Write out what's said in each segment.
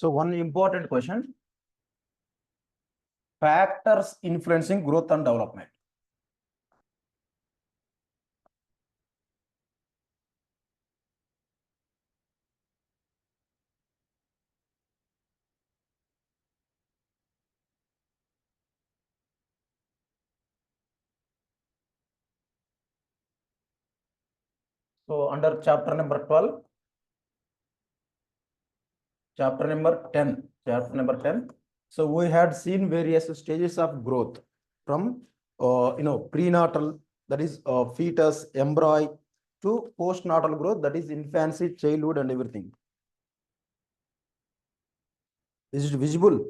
So one important question, factors influencing growth and development. So under chapter number 12, chapter number 10. So we had seen various stages of growth from prenatal, that is fetus, embryo, to postnatal growth, that is infancy, childhood, and everything. Is it visible?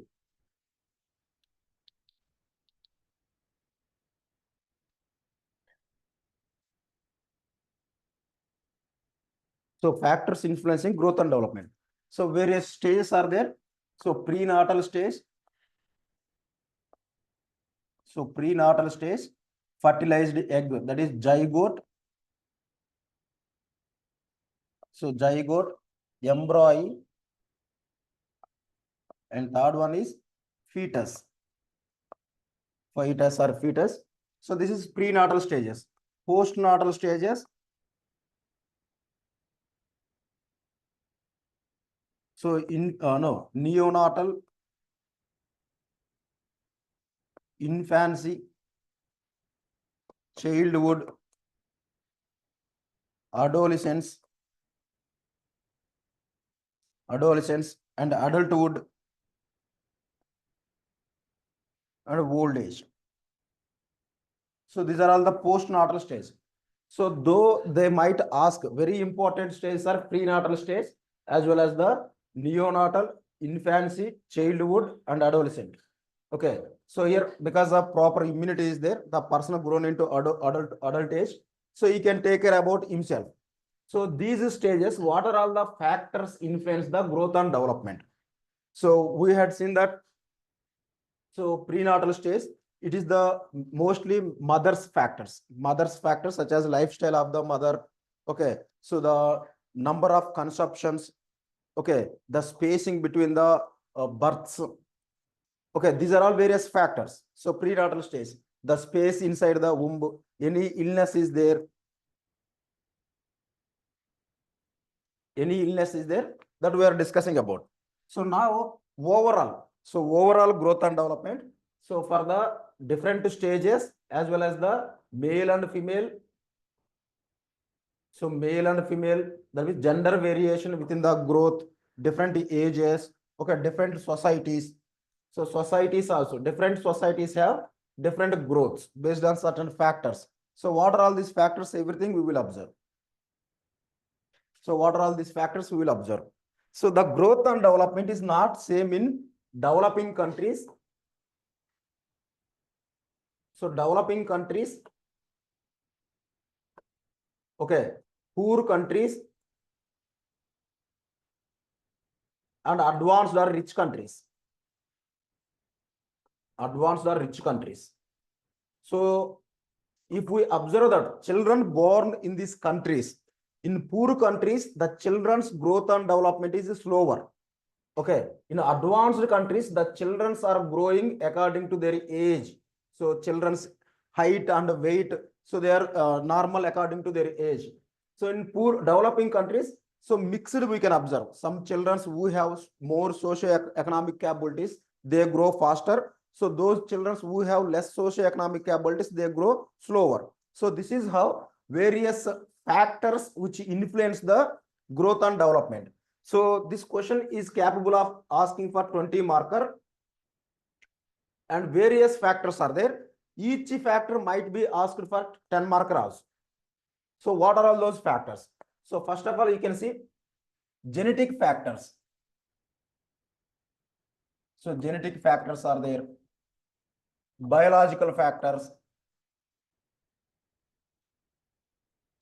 So factors influencing growth and development. So various stages are there. So prenatal stage. So prenatal stage, fertilized egg, that is zygote. So zygote, embryo, and third one is fetus. Fetus or fetus. So this is prenatal stages. Postnatal stages. So neonatal, infancy, childhood, adolescence, and adulthood, and old age. So these are all the postnatal stages. So though they might ask, very important stages are prenatal stage as well as the neonatal, infancy, childhood, and adolescent. Okay. So here, because of proper immunity is there, the person grown into adult age, so he can take care about himself. So these stages, what are all the factors influence the growth and development? So we had seen that. So prenatal stage, it is the mostly mother's factors such as lifestyle of the mother. Okay. So the number of conceptions. Okay. The spacing between the births. Okay. These are all various factors. So prenatal stage, the space inside the womb, any illness is there. That we are discussing about. So now overall, growth and development. So for the different stages as well as the male and female. So male and female, there is gender variation within the growth, different ages, okay, different societies. So societies also, different societies have different growths based on certain factors. So what are all these factors? Everything we will observe. So what are all these factors we will observe? So the growth and development is not same in developing countries. So developing countries, okay, poor countries, and advanced or rich countries. So if we observe that children born in these countries, in poor countries, the children's growth and development is slower. Okay. In advanced countries, the children are growing according to their age. So children's height and weight, so they are normal according to their age. So in poor developing countries, so mixed we can observe. Some children who have more socio-economic capabilities, they grow faster. So those children who have less socio-economic capabilities, they grow slower. So this is how various factors which influence the growth and development. So this question is capable of asking for 20 marker, and various factors are there. Each factor might be asked for 10 marker also. So what are all those factors? So first of all, you can see genetic factors. So genetic factors are there. Biological factors.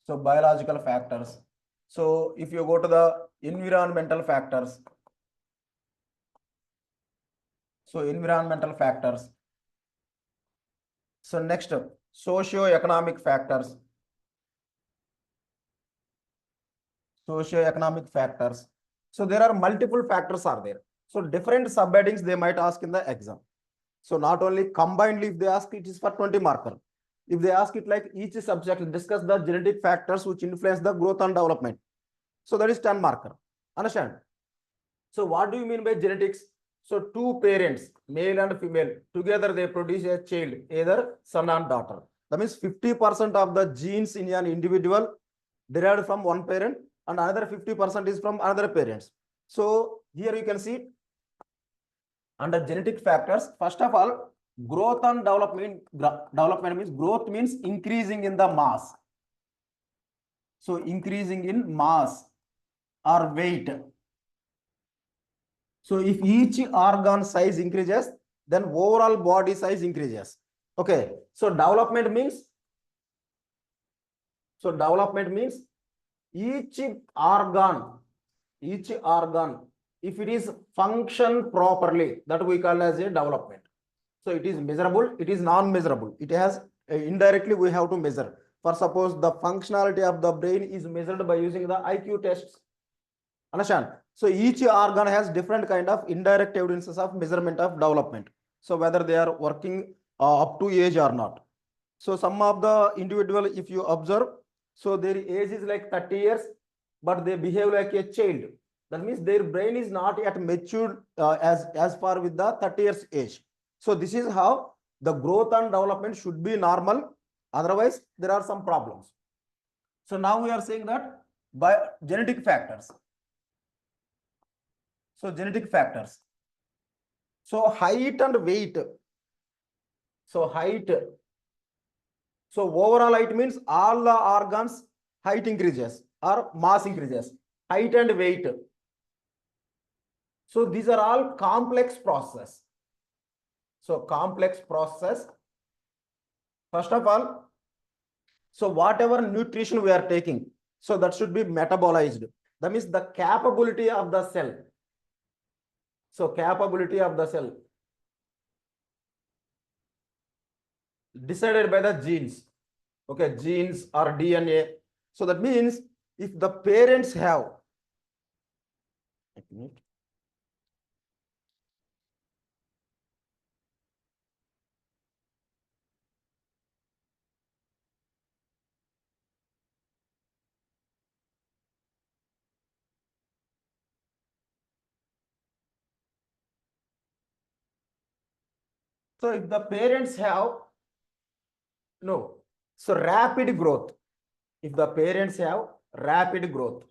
So biological factors. So if you go to the environmental factors. So environmental factors. So next, socio-economic factors. So there are multiple factors are there. So different subheadings they might ask in the exam. So not only combinedly, if they ask it is for 20 marker. If they ask it like each subject discuss the genetic factors which influence the growth and development. So that is 10 marker. Understand? So what do you mean by genetics? So two parents, male and female, together they produce a child, either son and daughter. That means 50% of the genes in an individual derived from one parent and another 50% is from another parents. So here you can see under genetic factors, first of all, growth and development means growth means increasing in the mass. So increasing in mass or weight. So if each organ size increases, then overall body size increases. Okay. So development means each organ, if it is function properly, that we call as a development. So it is measurable, it is non-measurable. It has indirectly we have to measure. For suppose the functionality of the brain is measured by using the IQ tests. Understand? So each organ has different kind of indirect evidences of measurement of development. So whether they are working up to age or not. So some of the individual, if you observe, so their age is like 30 years, but they behave like a child. That means their brain is not yet matured as far with the 30 years age. So this is how the growth and development should be normal. Otherwise, there are some problems. So now we are saying that by genetic factors. So genetic factors. So height and weight. So height. So overall height means all the organs height increases or mass increases. Height and weight. So these are all complex process. So complex process. First of all, so whatever nutrition we are taking, so that should be metabolized. That means the capability of the cell. So capability of the cell decided by the genes. Okay, genes or DNA. So that means if the parents have, so if the parents have so rapid growth, if the parents have rapid growth,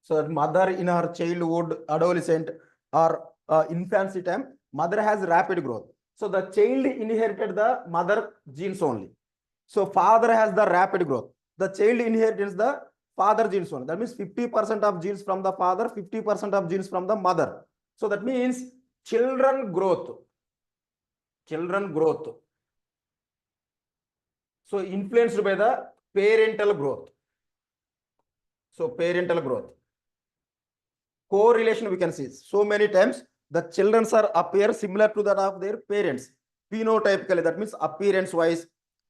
so mother in her childhood, adolescent or infancy time, mother has rapid growth. So the child inherited the mother genes only. So father has the rapid growth. The child inherits the father genes only. That means 50% of genes from the father, 50% of genes from the mother. So that means children growth. So influenced by the parental growth. So parental growth. Correlation we can see. So many times the children are appear similar to that of their parents. Phenotypically, that means appearance wise.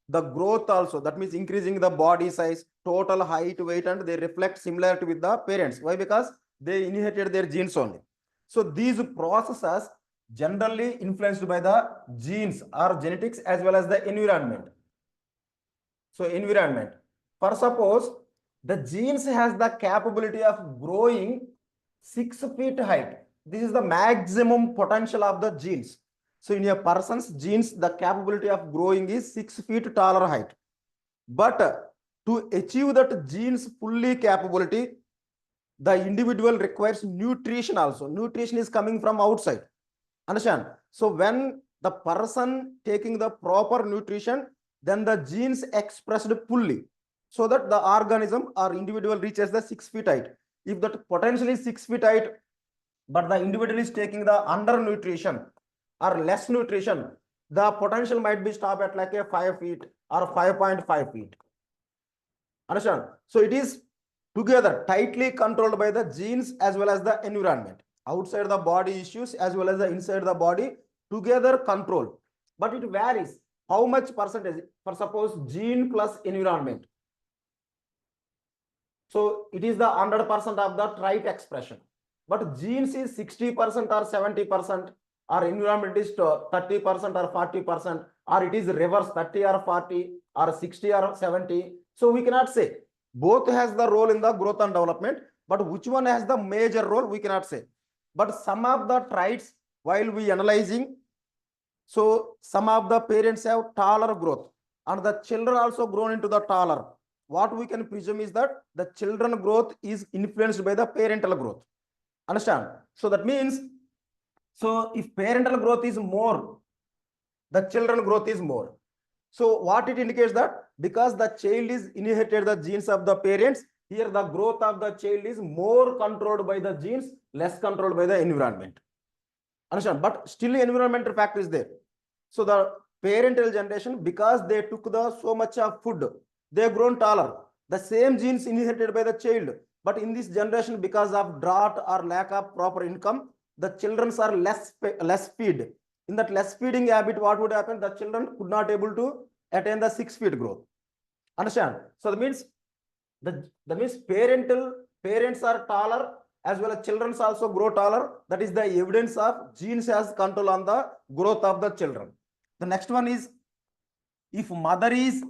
The growth also, that means increasing the body size, total height, weight, and they reflect similarity with the parents. Why? Because they inherited their genes only. So these processes generally influenced by the genes or genetics as well as the environment. So environment. For suppose the genes has the capability of growing 6 feet height. This is the maximum potential of the genes. So in a person's genes, the capability of growing is 6 feet taller height. But to achieve that genes fully capability, the individual requires nutrition also. Nutrition is coming from outside. Understand? So when the person taking the proper nutrition, then the genes expressed fully, so that the organism or individual reaches the 6 feet height. If that potential is 6 feet height, but the individual is taking the undernutrition or less nutrition, the potential might be stopped at like a 5 feet or 5.5 feet. Understand? So it is together tightly controlled by the genes as well as the environment. Outside the body issues as well as the inside the body together control. But it varies. How much percentage? For suppose gene plus environment. So it is the 100% of the trait expression. but genes is 60% or 70%, or environment is 30% or 40%, or it is reverse 30 or 40 or 60 or 70. So we cannot say. Both has the role in the growth and development, but which one has the major role, we cannot say. But some of the traits, while we analyzing, so some of the parents have taller growth and the children also grown into the taller. What we can presume is that the children growth is influenced by the parental growth. Understand? So that means, so if parental growth is more, the children growth is more. So what it indicates that because the child is inherited the genes of the parents, here the growth of the child is more controlled by the genes, less controlled by the environment. Understand? But still environmental factor is there. So the parental generation, because they took the so much of food, they have grown taller. The same genes inherited by the child, but in this generation, because of drought or lack of proper income, the children are less feed. In that less feeding habit, what would happen? The children could not able to attain the 6 feet growth. Understand? So that means parents are taller, as well as children also grow taller. That is the evidence of genes has control on the growth of the children. The next one is if mother is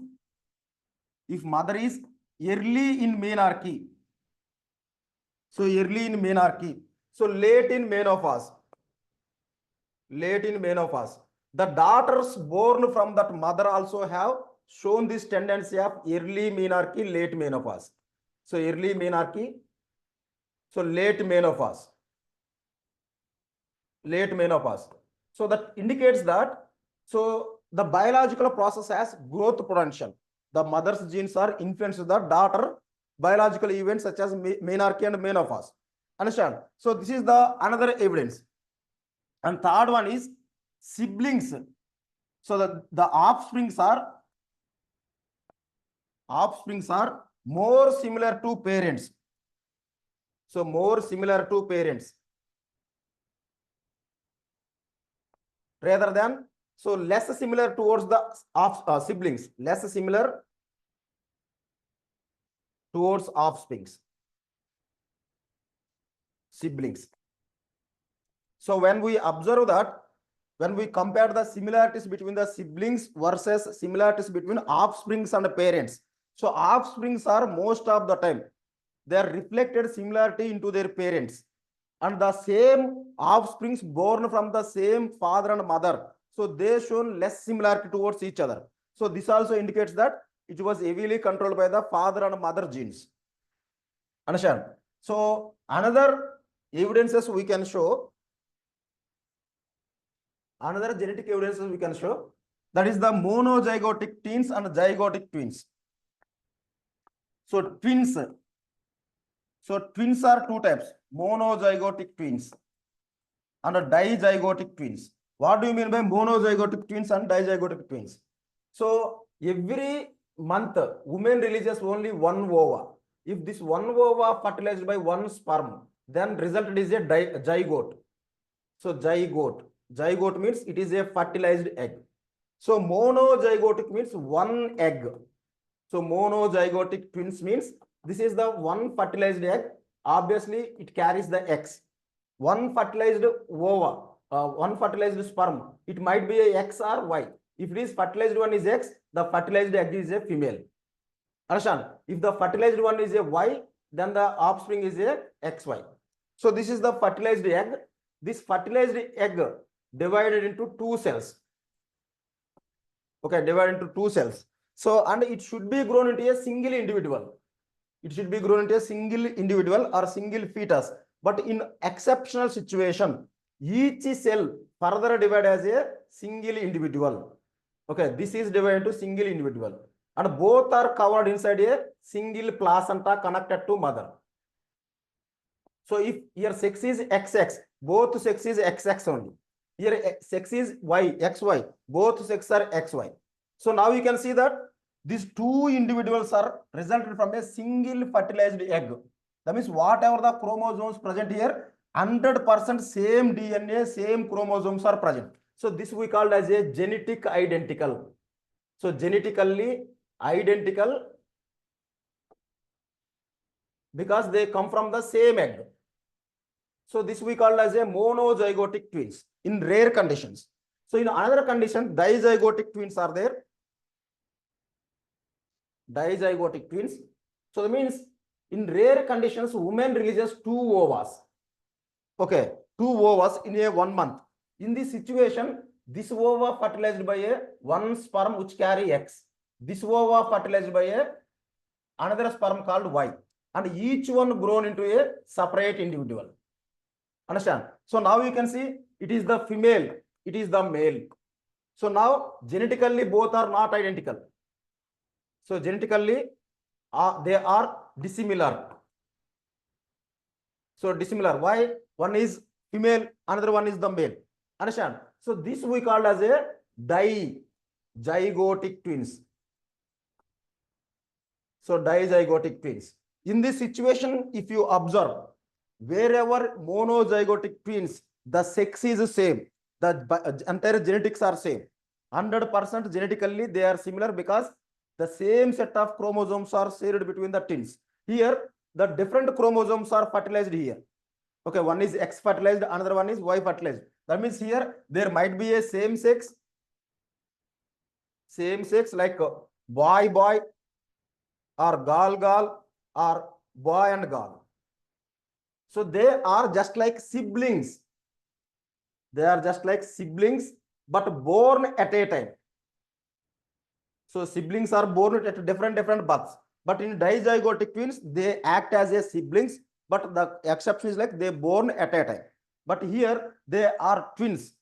early in menarche. So early in menarche. So late in menopause. The daughters born from that mother also have shown this tendency of early menarche, late menopause. So early menarche, so late menopause. So that indicates that, so the biological process has growth potential. The mother's genes are influenced the daughter biological events such as menarche and menopause. Understand? So this is the another evidence. And third one is siblings. So the offsprings are more similar to parents. So more similar to parents rather than, so less similar towards the siblings, less similar towards offsprings, siblings. So when we observe that, when we compare the similarities between the siblings versus similarities between offsprings and parents, so offsprings are most of the time they are reflected similarity into their parents, and the same offsprings born from the same father and mother, so they shown less similarity towards each other. So this also indicates that it was heavily controlled by the father and mother genes. Understand? So another evidences we can show, another genetic evidences we can show, that is the monozygotic twins and zygotic twins. So twins are two types, monozygotic twins and dizygotic twins. What do you mean by monozygotic twins and dizygotic twins? So every month, woman releases only one ova. If this one ova fertilized by one sperm, then result is a zygote. So zygote means it is a fertilized egg. So monozygotic means one egg. So monozygotic twins means this is the one fertilized egg. Obviously, it carries the X. One fertilized ova, one fertilized sperm, it might be a X or Y. If it is fertilized one is X, the fertilized egg is a female. Understand? If the fertilized one is a Y, then the offspring is a XY. So this is the fertilized egg. This fertilized egg divided into two cells. Okay, divided into two cells. So, and it should be grown into a single individual. It should be grown into a single individual or single fetus. But in exceptional situation, each cell further divided as a single individual. Okay, this is divided into single individual. And both are covered inside a single placenta connected to mother. So if here sex is XX, both sex is XX only. Here sex is Y, XY, both sex are XY. So now you can see that these two individuals are resulted from a single fertilized egg. That means whatever the chromosomes present here, 100% same DNA, same chromosomes are present. So this we call as a genetic identical. So genetically identical because they come from the same egg. So this we call as a monozygotic twins in rare conditions. So in another condition, dizygotic twins are there. Dizygotic twins. So that means in rare conditions, woman releases 2 ovas. Okay, 2 ovas in a 1 month. In this situation, this ova fertilized by a one sperm which carry X. This ova fertilized by a another sperm called Y. And each one grown into a separate individual. Understand? So now you can see it is the female, it is the male. So now genetically both are not identical. So genetically they are dissimilar. So dissimilar. Why? One is female, another one is the male. Understand? So this we call as a dizygotic twins. So dizygotic twins. In this situation, if you observe, wherever monozygotic twins, the sex is same, the entire genetics are same. 100% genetically they are similar because the same set of chromosomes are shared between the twins. Here, the different chromosomes are fertilized here. Okay, one is X fertilized, another one is Y fertilized. That means here there might be a same sex like boy or girl or boy and girl. So they are just like siblings. They are just like siblings, but born at a time. So siblings are born at different births. But in dizygotic twins, they act as a siblings, but the exception is like they born at a time. But here they are twins.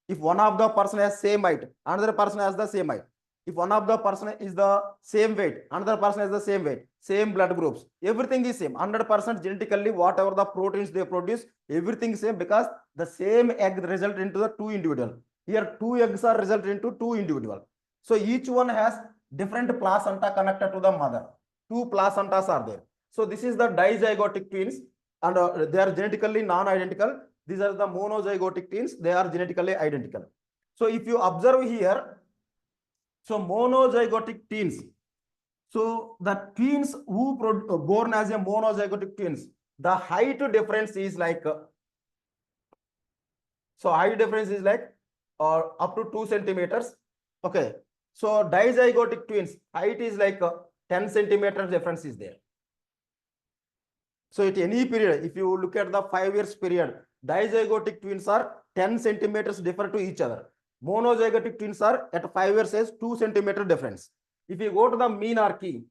If one of the person has same height, another person has the same height. If one of the person is the same weight, another person has the same weight, same blood groups, everything is same. 100% genetically, whatever the proteins they produce, everything is same because the same egg result into the 2 individual. Here 2 eggs are result into 2 individual. So each one has different placenta connected to the mother. 2 placentas are there. So this is the dizygotic twins, and they are genetically non-identical. These are the monozygotic twins. They are genetically identical. So if you observe here, so monozygotic twins. So the twins who born as a monozygotic twins, the height difference is like, so height difference is like up to 2 centimeters. Okay. So dizygotic twins, height is like 10 centimeters difference is there. So at any period, if you look at the 5 years period, dizygotic twins are 10 centimeters different to each other. Monozygotic twins are at 5 years age 2 centimeter difference. If you go to the menarche,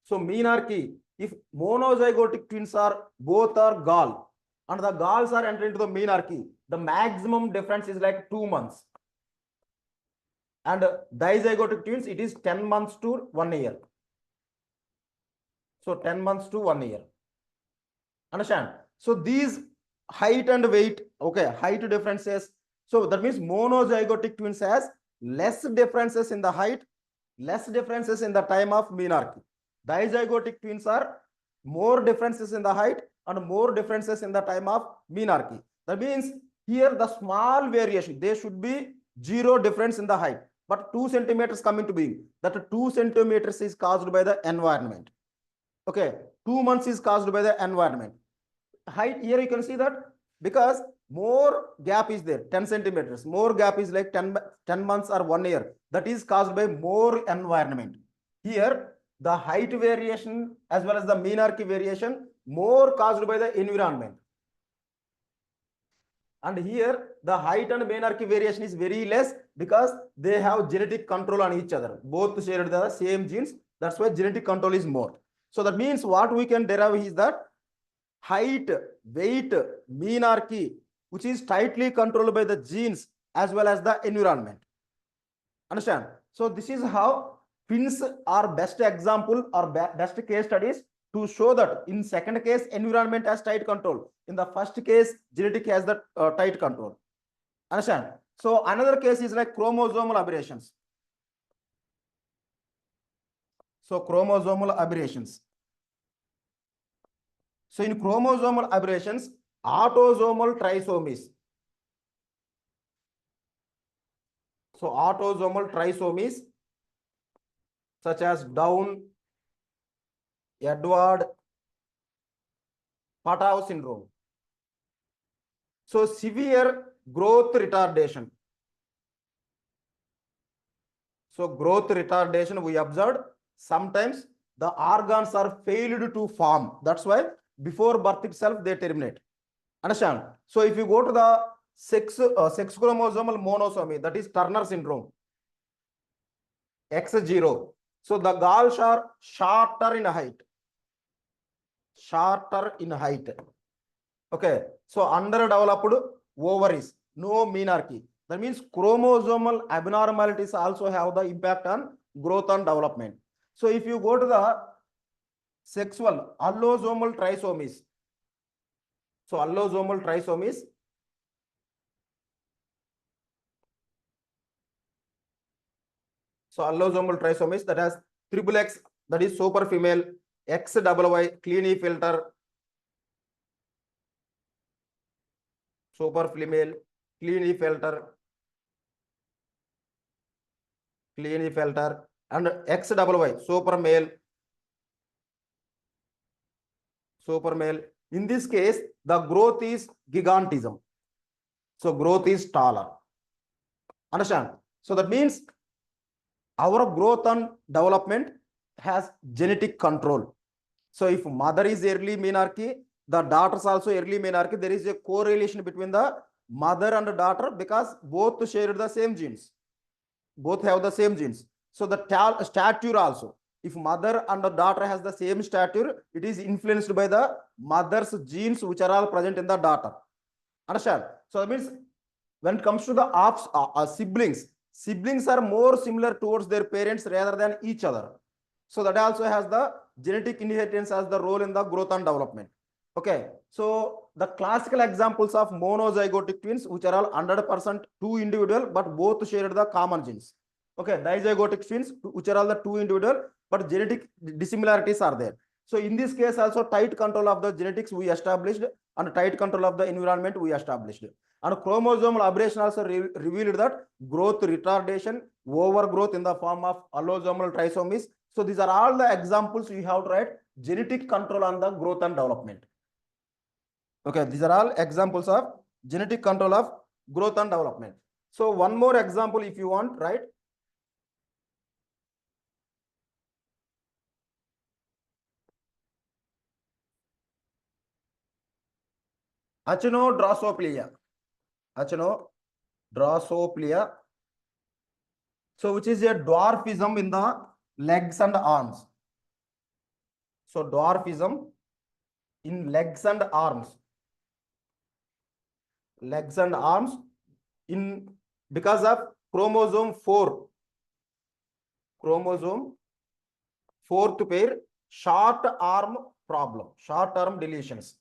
so menarche, if monozygotic twins are both are gall and the galls are entering into the menarche, the maximum difference is like 2 months. And dizygotic twins, it is 10 months to 1 year. So 10 months to 1 year. Understand? So these height and weight, okay, height differences. So that means monozygotic twins has less differences in the height, less differences in the time of menarche. Dizygotic twins are more differences in the height and more differences in the time of menarche. That means here the small variation, there should be 0 difference in the height, but 2 centimeters come into being. That 2 centimeters is caused by the environment. Okay, 2 months is caused by the environment. Height here you can see that because more gap is there, 10 centimeters, more gap is like 10 months or 1 year. That is caused by more environment. Here the height variation as well as the menarche variation more caused by the environment. And here the height and menarche variation is very less because they have genetic control on each other. Both shared the same genes. That's why genetic control is more. So that means what we can derive is that height, weight, menarche, which is tightly controlled by the genes as well as the environment. Understand? So this is how twins are best example or best case studies to show that in second case environment has tight control. In the first case genetic has the tight control. Understand? So another case is like chromosomal aberrations. So chromosomal aberrations. So in chromosomal aberrations, autosomal trisomies. So autosomal trisomies such as Down, Edward, Patau syndrome. So severe growth retardation. So growth retardation we observed, sometimes the organs are failed to form. That's why before birth itself they terminate. Understand? So if you go to the sex chromosomal monosomy, that is Turner syndrome, X0. So the galls are shorter in height. Shorter in height. Okay. So underdeveloped ovaries, no menarche. That means chromosomal abnormalities also have the impact on growth and development. So if you go to the sexual allosomal trisomies, so allosomal trisomies, so allosomal trisomies that has triple X, that is super female, XYY, Klinefelter, super female, Klinefelter, and XYY, super male, super male. In this case, the growth is gigantism. So growth is taller. Understand? So that means our growth and development has genetic control. So if mother is early menarche, the daughters also early menarche, there is a correlation between the mother and the daughter because both share the same genes. Both have the same genes. So the stature also, if mother and the daughter has the same stature, it is influenced by the mother's genes which are all present in the daughter. Understand? So that means when it comes to the siblings are more similar towards their parents rather than each other. So that also has the genetic inheritance as the role in the growth and development. Okay. So the classical examples of monozygotic twins, which are all 100% two individual, but both share the common genes. Okay. Dizygotic twins, which are all the two individual, but genetic dissimilarities are there. So in this case, also tight control of the genetics we established and tight control of the environment we established. And chromosomal aberration also revealed that growth retardation, overgrowth in the form of allosomal trisomies. So these are all the examples you have to write genetic control on the growth and development. Okay, these are all examples of genetic control of growth and development. So one more example if you want, right? Achinodrosoplia. Achinodrosoplia. So which is a dwarfism in the legs and arms. So dwarfism in legs and arms. Legs and arms in because of chromosome 4. Chromosome 4th pair short arm problem. Short arm deletions.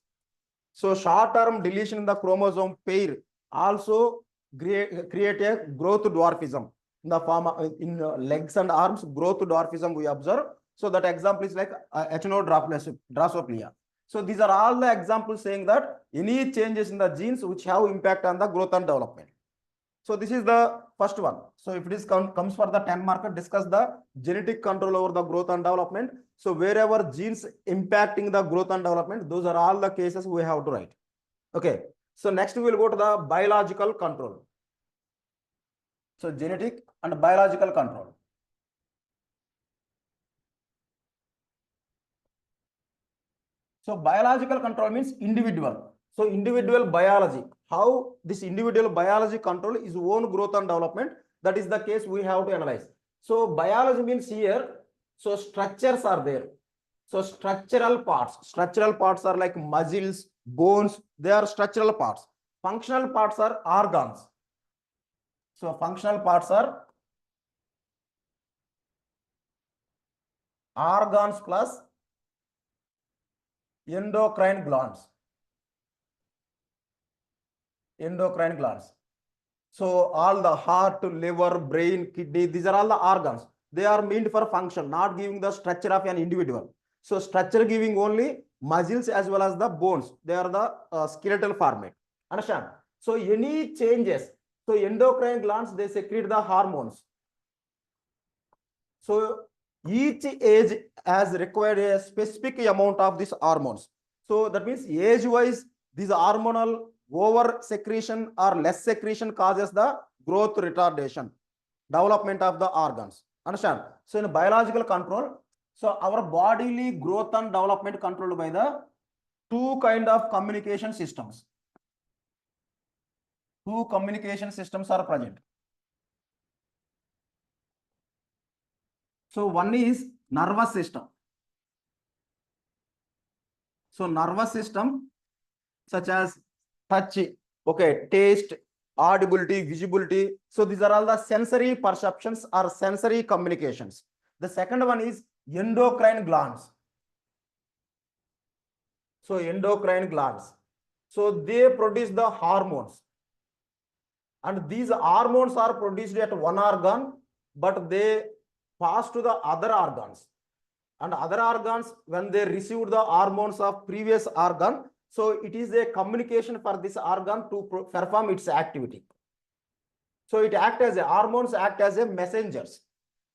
So short arm deletion in the chromosome pair also create a growth dwarfism in the form of, in legs and arms growth dwarfism we observe. So that example is like achinodrosoplia. So these are all the examples saying that any changes in the genes which have impact on the growth and development. So this is the first one. So if it is comes for the 10 marker, discuss the genetic control over the growth and development. So wherever genes impacting the growth and development, those are all the cases we have to write. Okay. So next we will go to the biological control. So genetic and biological control. So biological control means individual. So individual biology, how this individual biology control is own growth and development. That is the case we have to analyze. So biology means here, so structures are there. So structural parts are like muscles, bones, they are structural parts. Functional parts are organs. So functional parts are organs plus endocrine glands. Endocrine glands. So all the heart, liver, brain, kidney, these are all the organs. They are meant for function, not giving the structure of an individual. So structure giving only muscles as well as the bones. They are the skeletal format. Understand? So any changes. So endocrine glands, they secrete the hormones. So each age has required a specific amount of these hormones. So that means age wise, this hormonal over secretion or less secretion causes the growth retardation, development of the organs. Understand? So in biological control, so our bodily growth and development controlled by the two kind of communication systems. Two communication systems are present. So one is nervous system. So nervous system such as touch, okay, taste, audibility, visibility. So these are all the sensory perceptions or sensory communications. The second one is endocrine glands. So endocrine glands. So they produce the hormones. And these hormones are produced at one organ, but they pass to the other organs. And other organs, when they receive the hormones of previous organ, so it is a communication for this organ to perform its activity. So it acts as hormones act as a messengers.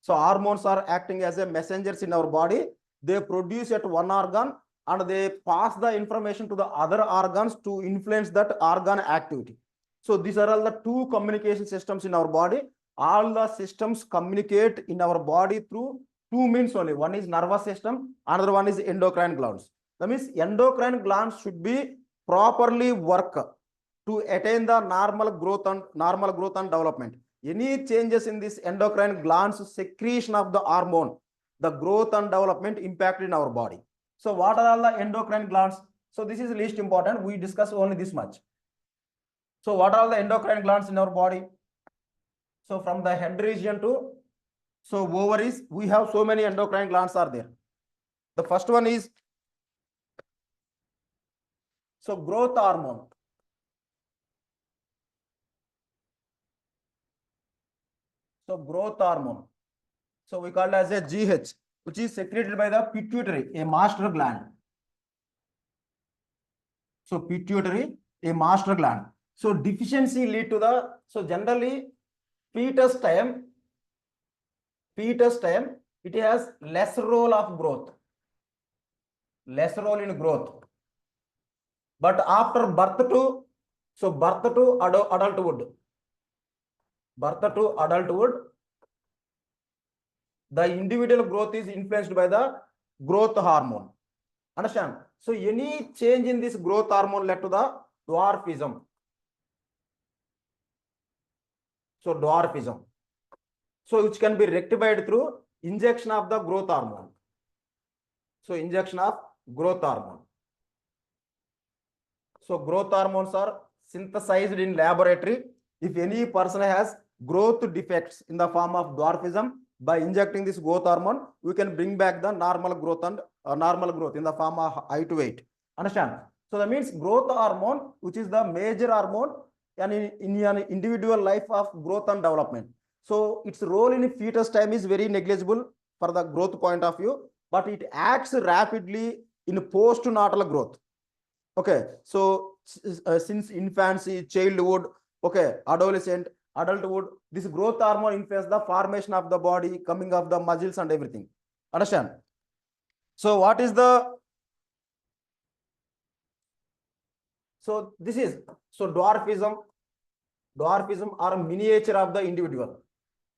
So hormones are acting as a messengers in our body. They produce at one organ and they pass the information to the other organs to influence that organ activity. So these are all the two communication systems in our body. All the systems communicate in our body through two means only. One is nervous system, another one is endocrine glands. That means endocrine glands should be properly work to attain the normal growth and development. Any changes in this endocrine glands secretion of the hormone, the growth and development impact in our body. So what are all the endocrine glands? So this is least important. We discuss only this much. So what are all the endocrine glands in our body? So from the head region to ovaries, we have so many endocrine glands are there. The first one is growth hormone. So growth hormone. So we call it as a GH, which is secreted by the pituitary, a master gland. So pituitary, a master gland. So deficiency lead to the, so generally fetus time, it has less role of growth, less role in growth. But after birth to, adulthood, the individual growth is influenced by the growth hormone. Understand? So any change in this growth hormone led to the dwarfism. So dwarfism. So which can be rectified through injection of the growth hormone. So injection of growth hormone. So growth hormones are synthesized in laboratory. If any person has growth defects in the form of dwarfism, by injecting this growth hormone, we can bring back the normal growth and normal growth in the form of height to weight. Understand? So that means growth hormone, which is the major hormone and in an individual life of growth and development. So its role in fetus time is very negligible for the growth point of view, but it acts rapidly in postnatal growth. Okay, so since infancy, childhood, okay, adolescent, adulthood, this growth hormone influences the formation of the body, coming of the muscles and everything. Understand? So what is the, so this is, so dwarfism are miniature of the individual.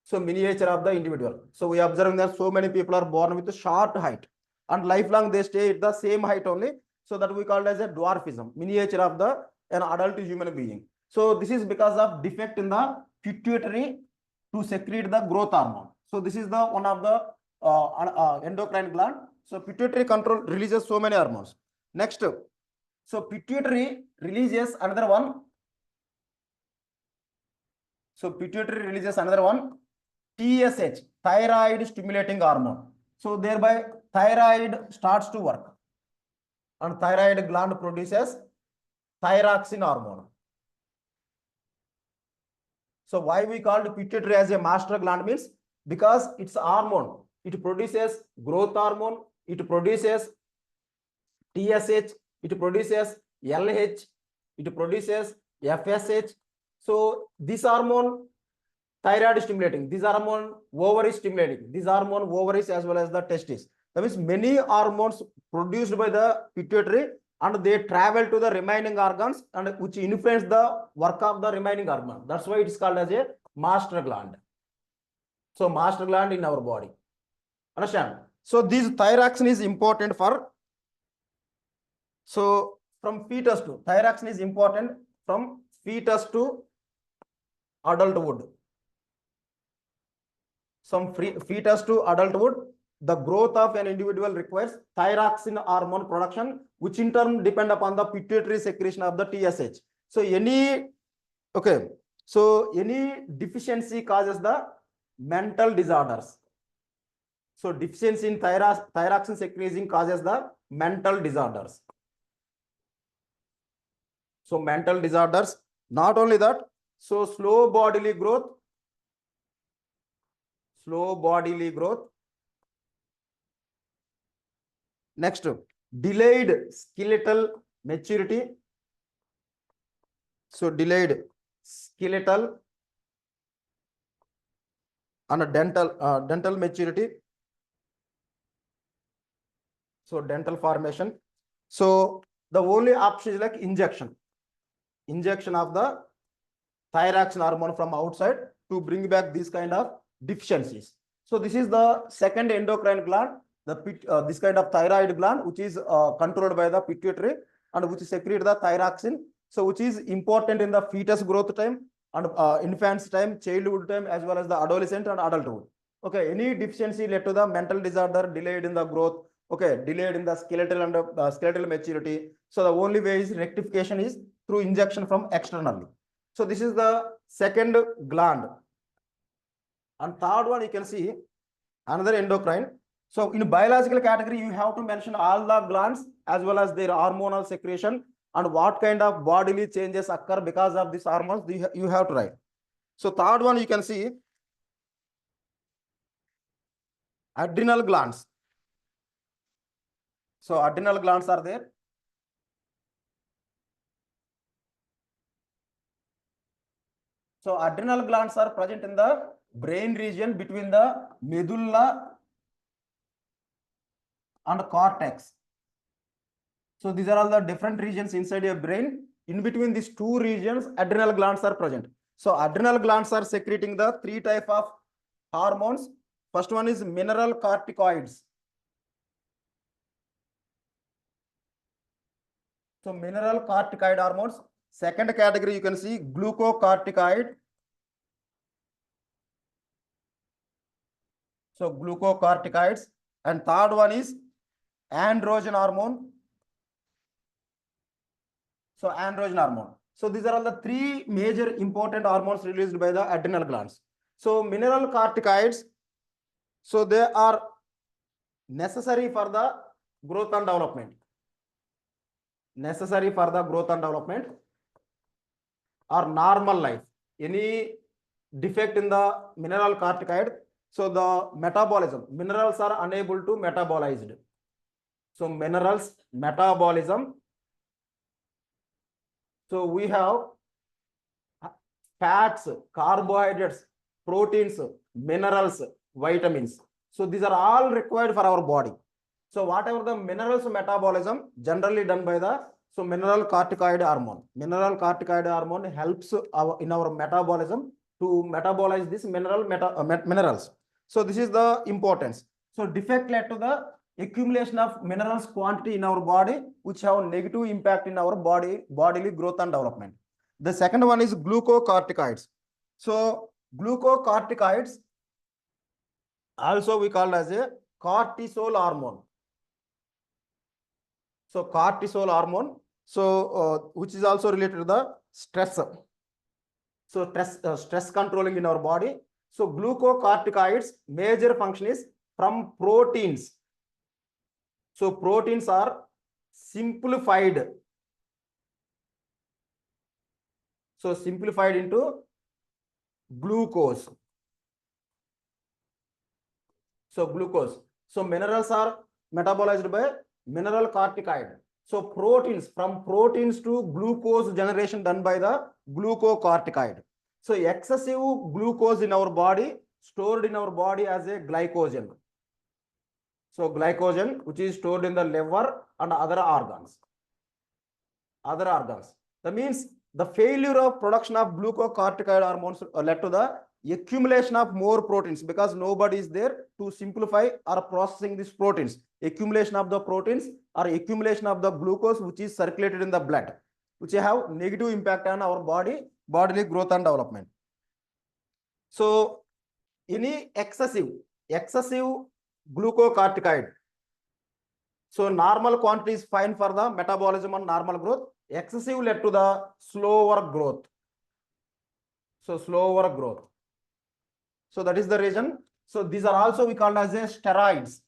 So miniature of the individual. So we observe that so many people are born with a short height and lifelong they stay at the same height only. So that we call it as a dwarfism, miniature of an adult human being. So this is because of defect in the pituitary to secrete the growth hormone. So this is the one of the endocrine gland. So pituitary control releases so many hormones. Next, so pituitary releases another one. So pituitary releases another one, TSH, thyroid stimulating hormone. So thereby thyroid starts to work and thyroid gland produces thyroxine hormone. So why we called pituitary as a master gland means because it's hormone. It produces growth hormone, it produces TSH, it produces LH, it produces FSH. So this hormone thyroid stimulating, this hormone ovary stimulating, this hormone ovaries as well as the testes. That means many hormones produced by the pituitary and they travel to the remaining organs and which influence the work of the remaining organ. That's why it is called as a master gland. So master gland in our body. Understand? So this thyroxine is important for, so from fetus to, thyroxine is important from fetus to adulthood. From fetus to adulthood, the growth of an individual requires thyroxine hormone production, which in turn depend upon the pituitary secretion of the TSH. So any, okay, so any deficiency causes the mental disorders. So deficiency in thyroxine secretion causes the mental disorders. So mental disorders, not only that, so slow bodily growth, next, delayed skeletal maturity. So delayed skeletal and dental maturity. So dental formation. So the only option is like injection of the thyroxine hormone from outside to bring back these kind of deficiencies. So this is the second endocrine gland, this kind of thyroid gland, which is controlled by the pituitary and which secrete the thyroxine. So which is important in the fetus growth time and infant's time, childhood time, as well as the adolescent and adulthood. Okay, any deficiency led to the mental disorder, delayed in the growth, okay, delayed in the skeletal and skeletal maturity. So the only way is rectification is through injection from externally. So this is the second gland. And third one, you can see another endocrine. So in biological category, you have to mention all the glands as well as their hormonal secretion and what kind of bodily changes occur because of these hormones, you have to write. So third one, you can see adrenal glands. So adrenal glands are there. So adrenal glands are present in the brain region between the medulla and cortex. So these are all the different regions inside your brain. In between these two regions, adrenal glands are present. So adrenal glands are secreting the three type of hormones. First one is mineral corticoids. So mineral corticoid hormones. Second category, you can see glucocorticoid. So glucocorticoids. And third one is androgen hormone. So androgen hormone. So these are all the three major important hormones released by the adrenal glands. So mineral corticoids, so they are necessary for the growth and development. Necessary for the growth and development or normal life. Any defect in the mineral corticoid, so the metabolism, minerals are unable to metabolize. So minerals metabolism. So we have fats, carbohydrates, proteins, minerals, vitamins. So these are all required for our body. So whatever the minerals metabolism generally done by the, so mineral corticoid hormone. Mineral corticoid hormone helps in our metabolism to metabolize this minerals. So this is the importance. So defect led to the accumulation of minerals quantity in our body, which have negative impact in our bodily growth and development. The second one is glucocorticoids. So glucocorticoids also we call as a cortisol hormone. So cortisol hormone, so which is also related to the stress. So stress controlling in our body. So glucocorticoids major function is from proteins. So proteins are simplified. So simplified into glucose. So glucose. So minerals are metabolized by mineral corticoid. So proteins, from proteins to glucose generation done by the glucocorticoid. So excessive glucose in our body stored in our body as a glycogen. So glycogen, which is stored in the liver and other organs. other organs. That means the failure of production of glucocorticoid hormones led to the accumulation of more proteins, because nobody is there to simplify or processing these proteins. Accumulation of the proteins or accumulation of the glucose which is circulated in the blood, which have negative impact on our bodily growth and development. So any excessive glucocorticoid, so normal quantity is fine for the metabolism and normal growth. Excessive led to the slower growth. So slower growth. So that is the reason. So these are also we call as a steroids.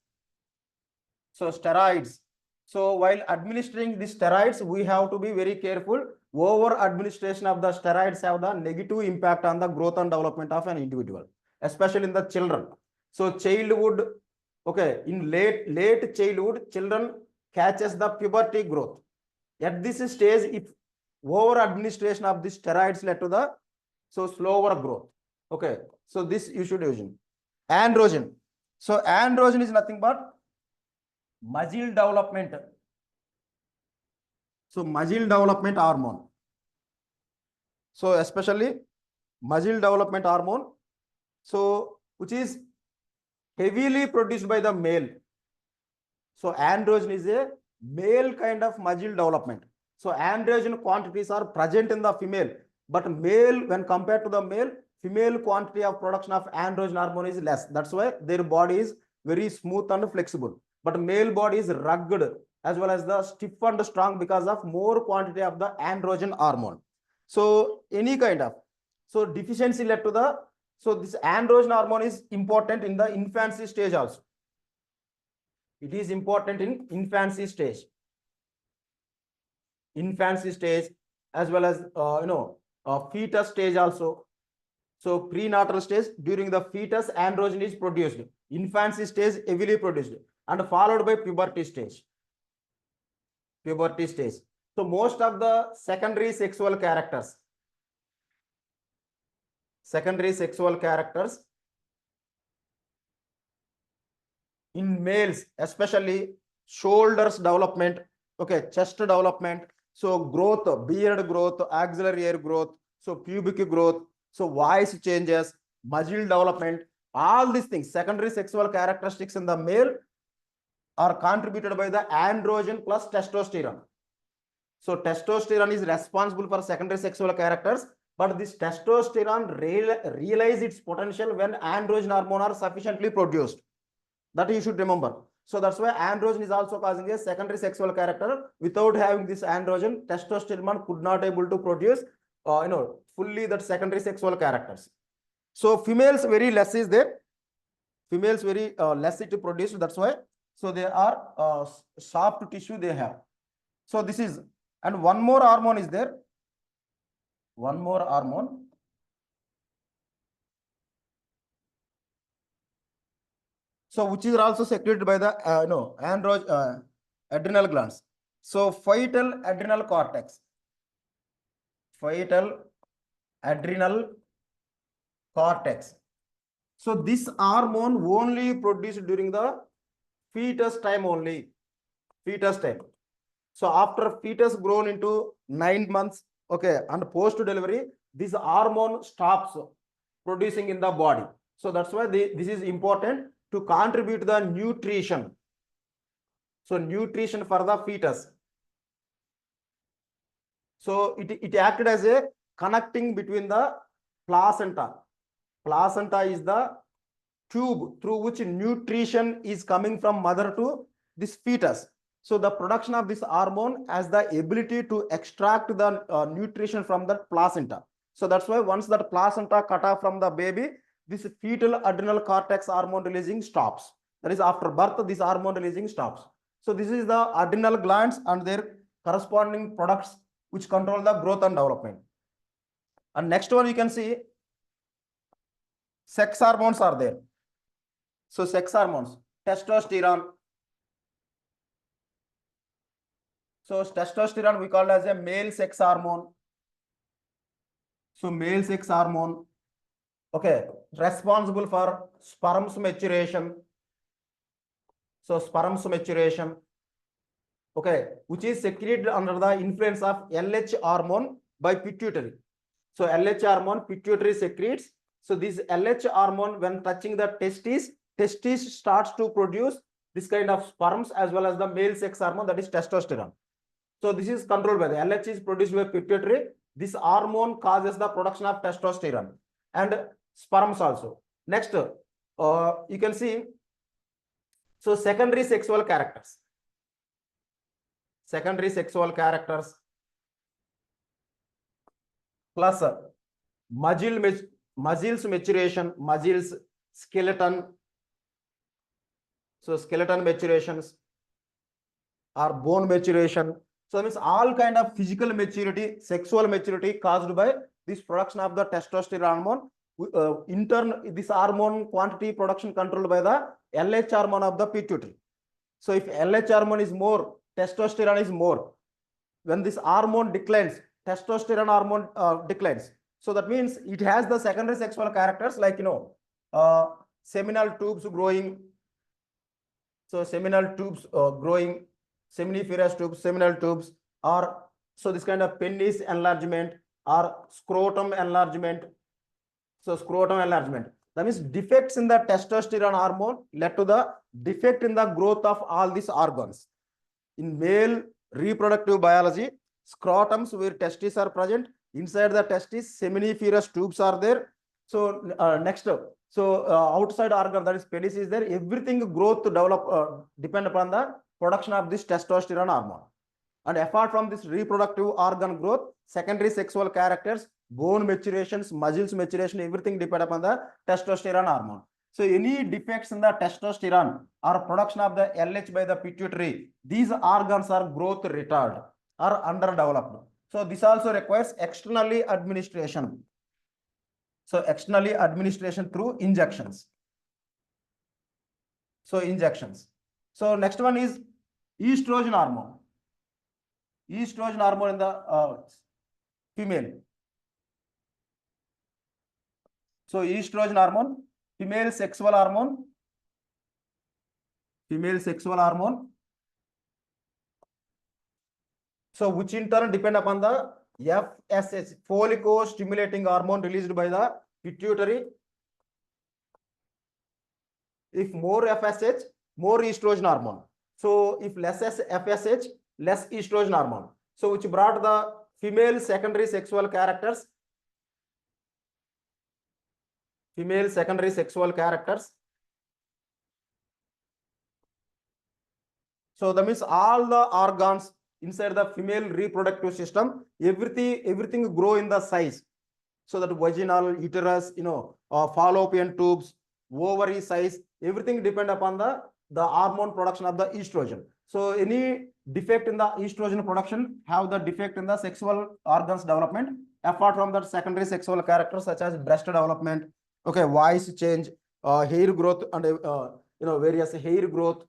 So steroids. So while administering these steroids, we have to be very careful. Over administration of the steroids have the negative impact on the growth and development of an individual, especially in the children. So childhood, okay, in late childhood, children catches the puberty growth. At this stage, if over administration of the steroids led to the slower growth. Okay, so this you should use. Androgen. So androgen is nothing but muscle development. So muscle development hormone. So especially muscle development hormone. So which is heavily produced by the male. So androgen is a male kind of muscle development. So androgen quantities are present in the female, but male, when compared to the male, female quantity of production of androgen hormone is less. That's why their body is very smooth and flexible. But male body is rugged as well as the stiff and strong because of more quantity of the androgen hormone. So any kind of deficiency led to the this androgen hormone is important in the infancy stage also. It is important in infancy stage. Infancy stage as well as fetus stage also. So prenatal stage, during the fetus, androgen is produced. Infancy stage heavily produced and followed by puberty stage. Puberty stage. So most of the secondary sexual characters in males, especially shoulders development, okay, chest development, so growth, beard growth, axillary hair growth, so pubic growth, so voice changes, muscle development, all these things, secondary sexual characteristics in the male are contributed by the androgen plus testosterone. So testosterone is responsible for secondary sexual characters, but this testosterone realize its potential when androgen hormone are sufficiently produced. That you should remember. So that's why androgen is also causing a secondary sexual character. Without having this androgen, testosterone could not able to produce fully that secondary sexual characters. So females very less is there. Females very less to produce. That's why. So they are soft tissue they have. So this is, and one more hormone is there. One more hormone. So which is also secreted by the adrenal glands. So fetal adrenal cortex. Fetal adrenal cortex. So this hormone only produced during the fetus time only. Fetus time. So after fetus grown into 9 months, okay, and post delivery, this hormone stops producing in the body. So that's why this is important to contribute the nutrition. So nutrition for the fetus. So it acted as a connecting between the placenta. Placenta is the tube through which nutrition is coming from mother to this fetus. So the production of this hormone has the ability to extract the nutrition from the placenta. So that's why once that placenta cut off from the baby, this fetal adrenal cortex hormone releasing stops. That is, after birth, this hormone releasing stops. So this is the adrenal glands and their corresponding products which control the growth and development. And next one you can see sex hormones are there. So sex hormones, testosterone. So testosterone we call as a male sex hormone. So male sex hormone, okay, responsible for sperm's maturation. So sperm's maturation, okay, which is secreted under the influence of LH hormone by pituitary. So LH hormone, pituitary secretes. So this LH hormone, when touching the testis starts to produce this kind of sperms as well as the male sex hormone, that is testosterone. So this is controlled by the LH is produced by pituitary. This hormone causes the production of testosterone and sperms also. Next, you can see, so secondary sexual characters. Secondary sexual characters plus muscles maturation, muscles, skeleton. So skeleton maturations or bone maturation. So that means all kind of physical maturity, sexual maturity caused by this production of the testosterone hormone. In turn, this hormone quantity production controlled by the LH hormone of the pituitary. So if LH hormone is more, testosterone is more. When this hormone declines, testosterone hormone declines. So that means it has the secondary sexual characters like, seminal tubes growing. So seminal tubes growing, seminiferous tubes, seminal tubes, or so this kind of penis enlargement or scrotum enlargement. So scrotum enlargement. That means defects in the testosterone hormone led to the defect in the growth of all these organs. In male reproductive biology, scrotums where testes are present. Inside the testis, seminiferous tubes are there. So next, so outside organ, that is penis is there. Everything growth to develop depend upon the production of this testosterone hormone. And apart from this reproductive organ growth, secondary sexual characters, bone maturations, muscles maturation, everything depend upon the testosterone hormone. So any defects in the testosterone or production of the LH by the pituitary, these organs are growth retarded or underdeveloped. So this also requires externally administration. So externally administration through injections. So injections. So next one is estrogen hormone. Estrogen hormone in the female. So estrogen hormone, female sexual hormone. Female sexual hormone. So which in turn depend upon the FSH, follicle-stimulating hormone released by the pituitary. If more FSH, more estrogen hormone. So if less FSH, less estrogen hormone. So which brought the female secondary sexual characters. Female secondary sexual characters. So that means all the organs inside the female reproductive system, everything grow in the size. So that vaginal, uterus, fallopian tubes, ovary size, everything depend upon the hormone production of the estrogen. So any defect in the estrogen production have the defect in the sexual organs development. Apart from that, secondary sexual characters such as breast development, okay, voice change, hair growth, and various hair growth.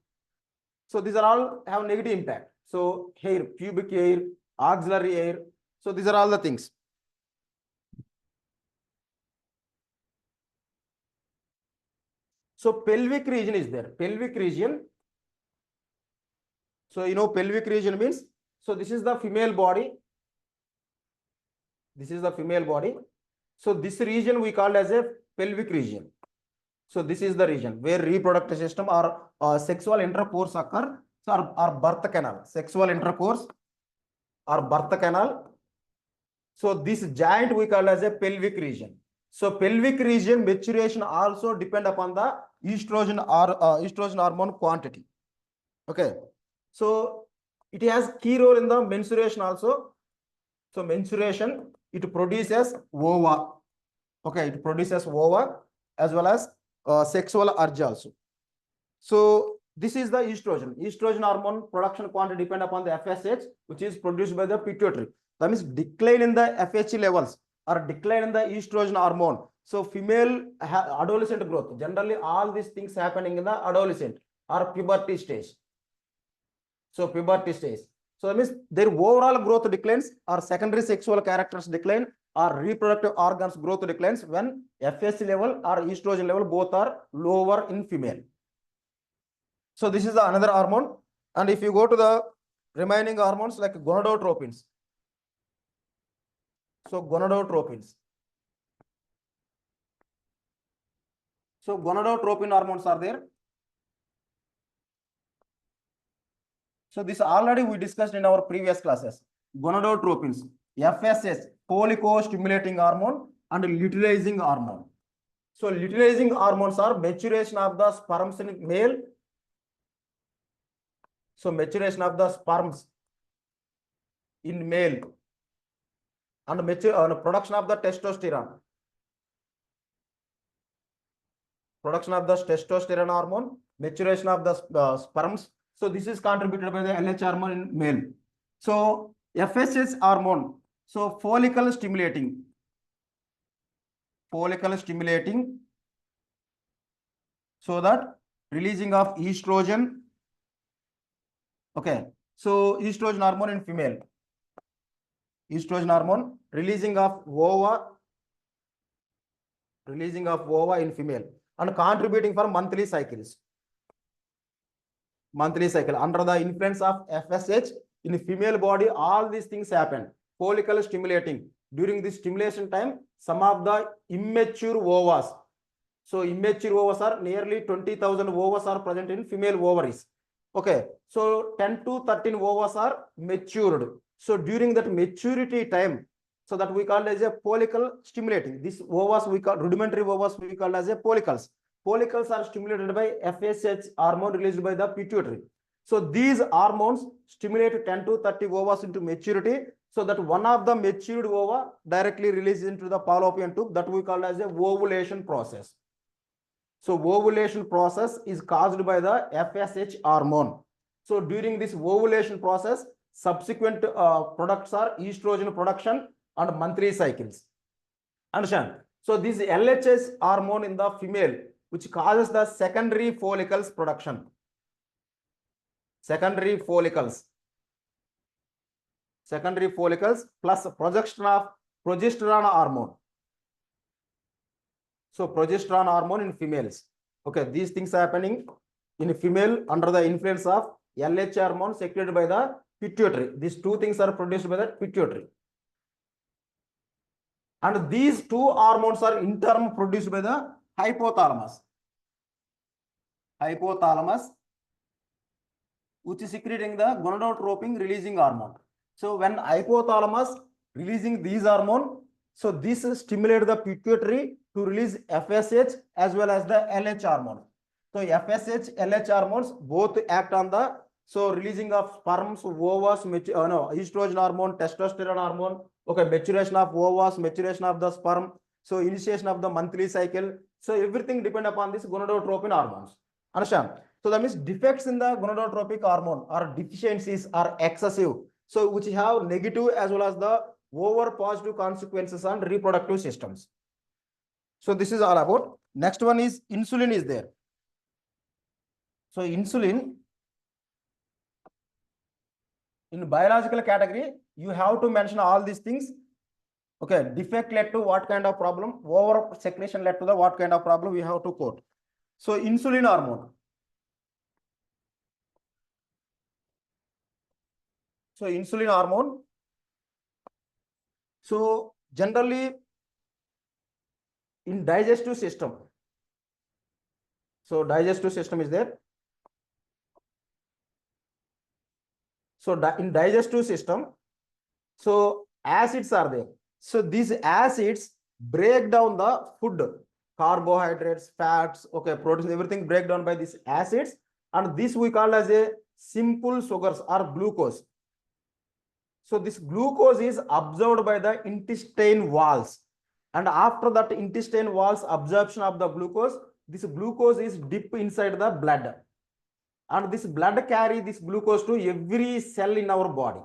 So these are all have negative impact. So hair, pubic hair, axillary hair. So these are all the things. So pelvic region is there. Pelvic region. So pelvic region means, so this is the female body. This is the female body. So this region we call as a pelvic region. So this is the region where reproductive system or sexual intercourse occur. So or birth canal, sexual intercourse or birth canal. So this joint we call as a pelvic region. So pelvic region maturation also depend upon the estrogen or estrogen hormone quantity. Okay. So it has key role in the menstruation also. So menstruation, it produces ova. Okay, it produces ova as well as sexual urge also. So this is the estrogen. Estrogen hormone production quantity depend upon the FSH, which is produced by the pituitary. That means decline in the FH levels or decline in the estrogen hormone. So female adolescent growth. Generally, all these things happening in the adolescent or puberty stage. So puberty stage. So that means their overall growth declines or secondary sexual characters decline or reproductive organs growth declines when FSH level or estrogen level both are lower in female. So this is the another hormone. And if you go to the remaining hormones like gonadotropins. So gonadotropins. So gonadotropin hormones are there. So this already we discussed in our previous classes. Gonadotropins, FSH, follicle-stimulating hormone and luteinizing hormone. So luteinizing hormones are maturation of the sperms in male. So maturation of the sperms in male and production of the testosterone. Production of the testosterone hormone, maturation of the sperms. So this is contributed by the LH hormone in male. So FSH hormone, so follicle stimulating, so that releasing of estrogen. Okay, so estrogen hormone in female, estrogen hormone, releasing of ova in female, and contributing for monthly cycles. Monthly cycle under the influence of FSH in female body, all these things happen. Follicle stimulating. During this stimulation time, some of the immature ovas. So immature ovas are nearly 20,000 ovas are present in female ovaries. Okay, so 10 to 13 ovas are matured. So during that maturity time, so that we call as a follicle stimulating. These ovas we call rudimentary ovas, we call as a follicles. Follicles are stimulated by FSH hormone released by the pituitary. So these hormones stimulate 10 to 30 ovas into maturity, so that one of the matured ova directly releases into the fallopian tube, that we call as a ovulation process. So ovulation process is caused by the FSH hormone. So during this ovulation process, subsequent products are estrogen production and monthly cycles. Understand? So this LHS hormone in the female, which causes the secondary follicles production. Secondary follicles plus progesterone hormone. So progesterone hormone in females. Okay, these things are happening in female under the influence of LH hormone secreted by the pituitary. These two things are produced by the pituitary. And these two hormones are in turn produced by the hypothalamus. Which is secreting the gonadotropin releasing hormone. So when hypothalamus releasing these hormone, so this stimulates the pituitary to release FSH as well as the LH hormone. So FSH, LH hormones both act on the releasing of sperms, ovas, estrogen hormone, testosterone hormone. Okay, maturation of ovas, maturation of the sperm. So initiation of the monthly cycle. So everything depend upon this gonadotropin hormones. Understand? So that means defects in the gonadotropic hormone or deficiencies are excessive. So which have negative as well as the over positive consequences on reproductive systems. So this is all about. Next one is insulin is there. So insulin in biological category, you have to mention all these things. Okay, defect led to what kind of problem? Over secretion led to the what kind of problem? We have to quote. So insulin hormone. So insulin hormone. So generally in digestive system. So digestive system is there. So in digestive system, so acids are there. So these acids break down the food, carbohydrates, fats, okay, proteins, everything break down by these acids, and this we call as a simple sugars or glucose. So this glucose is absorbed by the intestine walls, and after that intestine walls absorption of the glucose, this glucose is dipped inside the blood, and this blood carry this glucose to every cell in our body.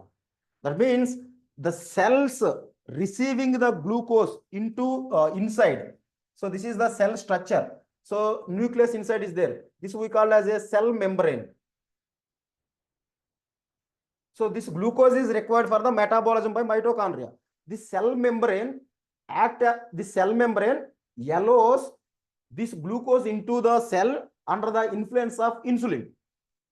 That means the cells receiving the glucose into inside. So this is the cell structure. So nucleus inside is there. This we call as a cell membrane. So this glucose is required for the metabolism by mitochondria. This cell membrane allows this glucose into the cell under the influence of insulin.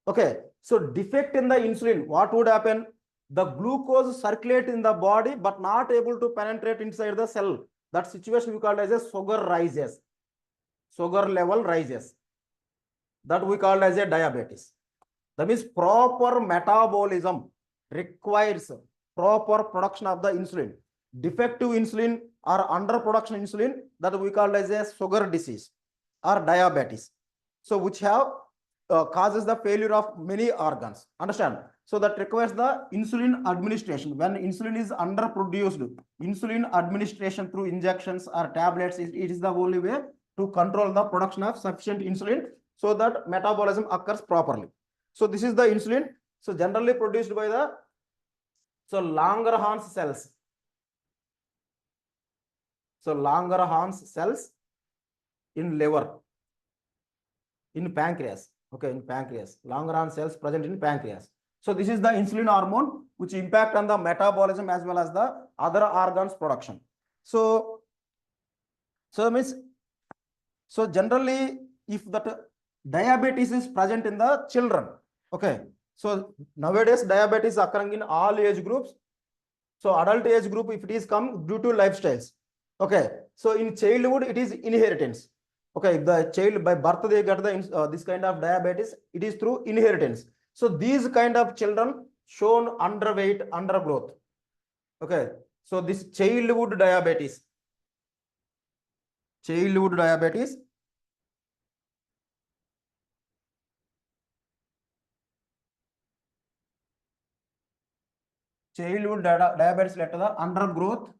Okay, so defect in the insulin, what would happen? The glucose circulate in the body but not able to penetrate inside the cell. That situation we call as a sugar rises. Sugar level rises. That we call as a diabetes. That means proper metabolism requires proper production of the insulin. Defective insulin or underproduction insulin, that we call as a sugar disease or diabetes. So which have causes the failure of many organs. Understand? So that requires the insulin administration. When insulin is underproduced, insulin administration through injections or tablets, it is the only way to control the production of sufficient insulin so that metabolism occurs properly. So this is the insulin. So generally produced by the Langerhans cells. So Langerhans cells in liver, in pancreas. Okay, in pancreas. Langerhans cells present in pancreas. So this is the insulin hormone which impact on the metabolism as well as the other organs production. So generally if that diabetes is present in the children, okay, so nowadays diabetes occurring in all age groups. So adult age group, if it is come due to lifestyles, okay, so in childhood it is inheritance. Okay, if the child by birth they get the this kind of diabetes, it is through inheritance. So these kind of children shown underweight, undergrowth. Okay, so this childhood diabetes diabetes led to the undergrowth.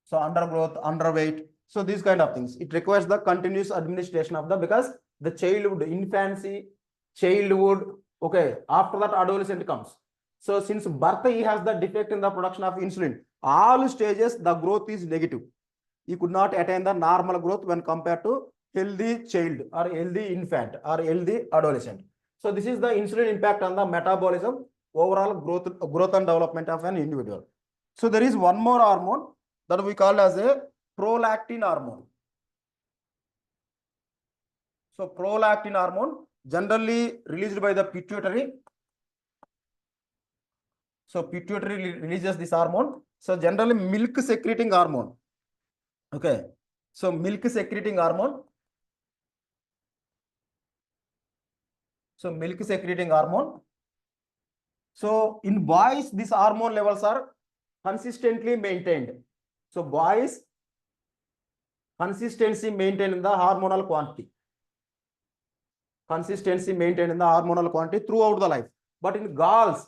So undergrowth, underweight. So these kind of things. It requires the continuous administration of the, because the childhood, infancy, childhood, okay, after that adolescent comes. So since birth he has the defect in the production of insulin. All stages the growth is negative. He could not attain the normal growth when compared to healthy child or healthy infant or healthy adolescent. So this is the insulin impact on the metabolism, overall growth and development of an individual. So there is one more hormone that we call as a prolactin hormone. So prolactin hormone generally released by the pituitary. So pituitary releases this hormone. So generally milk secreting hormone. Okay. So milk secreting hormone. So milk secreting hormone. So in boys, these hormone levels are consistently maintained. So boys, consistency maintained in the hormonal quantity. Consistency maintained in the hormonal quantity throughout the life. But in girls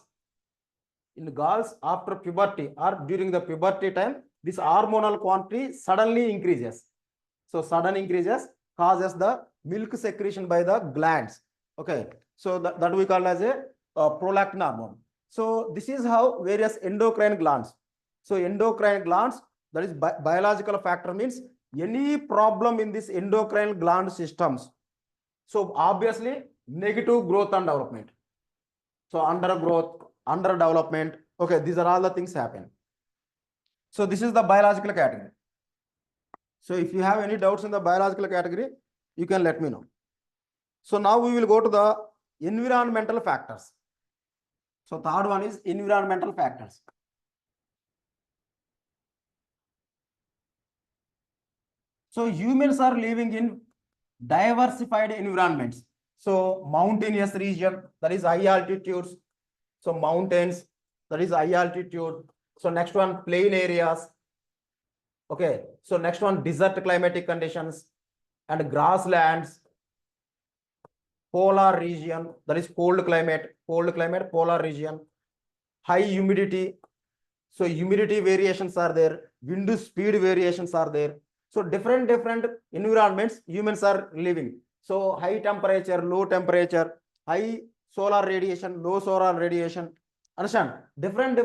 after puberty or during the puberty time, this hormonal quantity suddenly increases. So sudden increases causes the milk secretion by the glands. Okay, so that we call as a prolactin hormone. So this is how various endocrine glands. So endocrine glands, that is biological factor, means any problem in this endocrine gland systems. So obviously negative growth and development. So undergrowth, underdevelopment. Okay, these are all the things happen. So this is the biological category. So if you have any doubts in the biological category, you can let me know. So now we will go to the environmental factors. So third one is environmental factors. So humans are living in diversified environments. So mountainous region, that is high altitudes. So mountains, that is high altitude. So next one, plain areas. Okay, so next one, desert climatic conditions and grasslands. Polar region, that is cold climate, polar region. High humidity. So humidity variations are there, wind speed variations are there. So different environments humans are living. So high temperature, low temperature, high solar radiation, low solar radiation. Understand? Different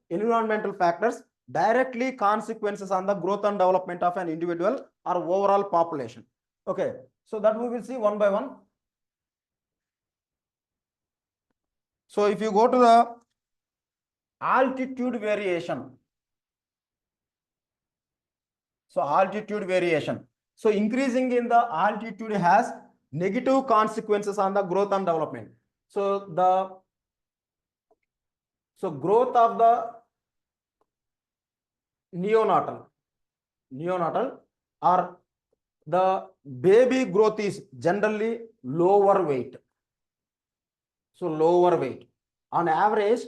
environmental factors directly consequences on the growth and development of an individual or overall population. Okay, so that we will see one by one. So if you go to the altitude variation. So altitude variation. So increasing in the altitude has negative consequences on the growth and development. So growth of the neonatal or the baby growth is generally lower weight. So lower weight. On average,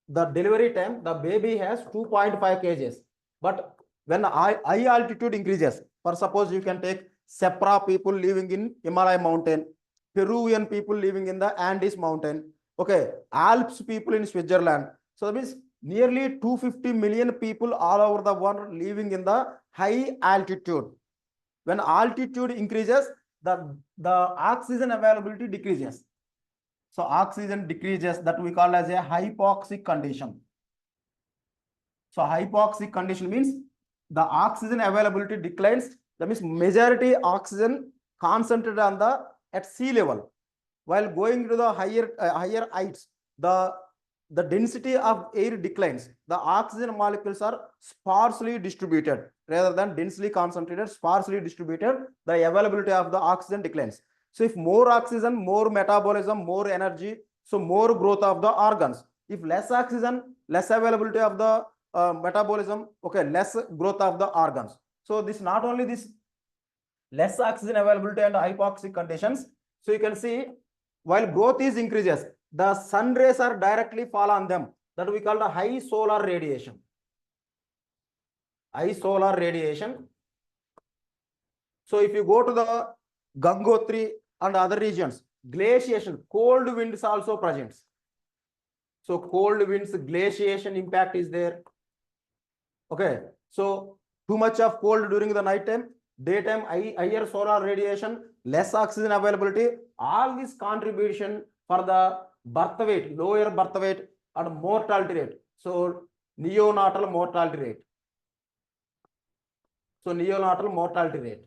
the delivery time, the baby has 2.5 kgs. But when high altitude increases, for suppose you can take Sepra people living in Himalaya mountain, Peruvian people living in the Andes mountain, okay, Alps people in Switzerland. So that means nearly 250 million people all over the world living in the high altitude. When altitude increases, the oxygen availability decreases. So oxygen decreases, that we call as a hypoxic condition. So hypoxic condition means the oxygen availability declines. That means majority oxygen concentrated on the at sea level. While going to the higher heights, the density of air declines. The oxygen molecules are sparsely distributed rather than densely concentrated, sparsely distributed. The availability of the oxygen declines. So if more oxygen, more metabolism, more energy, so more growth of the organs. If less oxygen, less availability of the metabolism, okay, less growth of the organs. So this not only this less oxygen availability and hypoxic conditions. So you can see while growth is increases, the sun rays are directly fall on them. That we call the high solar radiation. High solar radiation. So if you go to the Gangotri and other regions, glaciation, cold winds also present. So cold winds, glaciation impact is there. Okay. So too much of cold during the night time, daytime higher solar radiation, less oxygen availability, all this contribution for the birth weight, lower birth weight and mortality rate. So neonatal mortality rate. So neonatal mortality rate.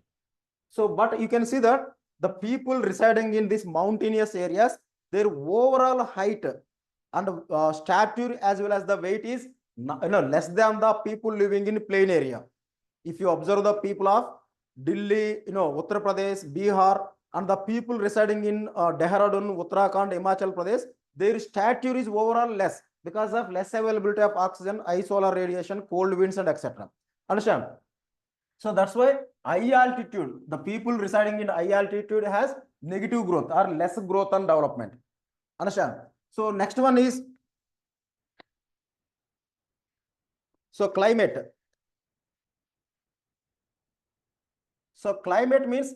So, but you can see that the people residing in these mountainous areas, their overall height and stature as well as the weight is less than the people living in plain area. If you observe the people of Delhi, Uttar Pradesh, Bihar, and the people residing in Dehradun, Uttarakhand, Himachal Pradesh, their stature is overall less because of less availability of oxygen, high solar radiation, cold winds, and etc. Understand? So that's why high altitude, the people residing in high altitude has negative growth or less growth and development. Understand? So next one is, so climate. So climate means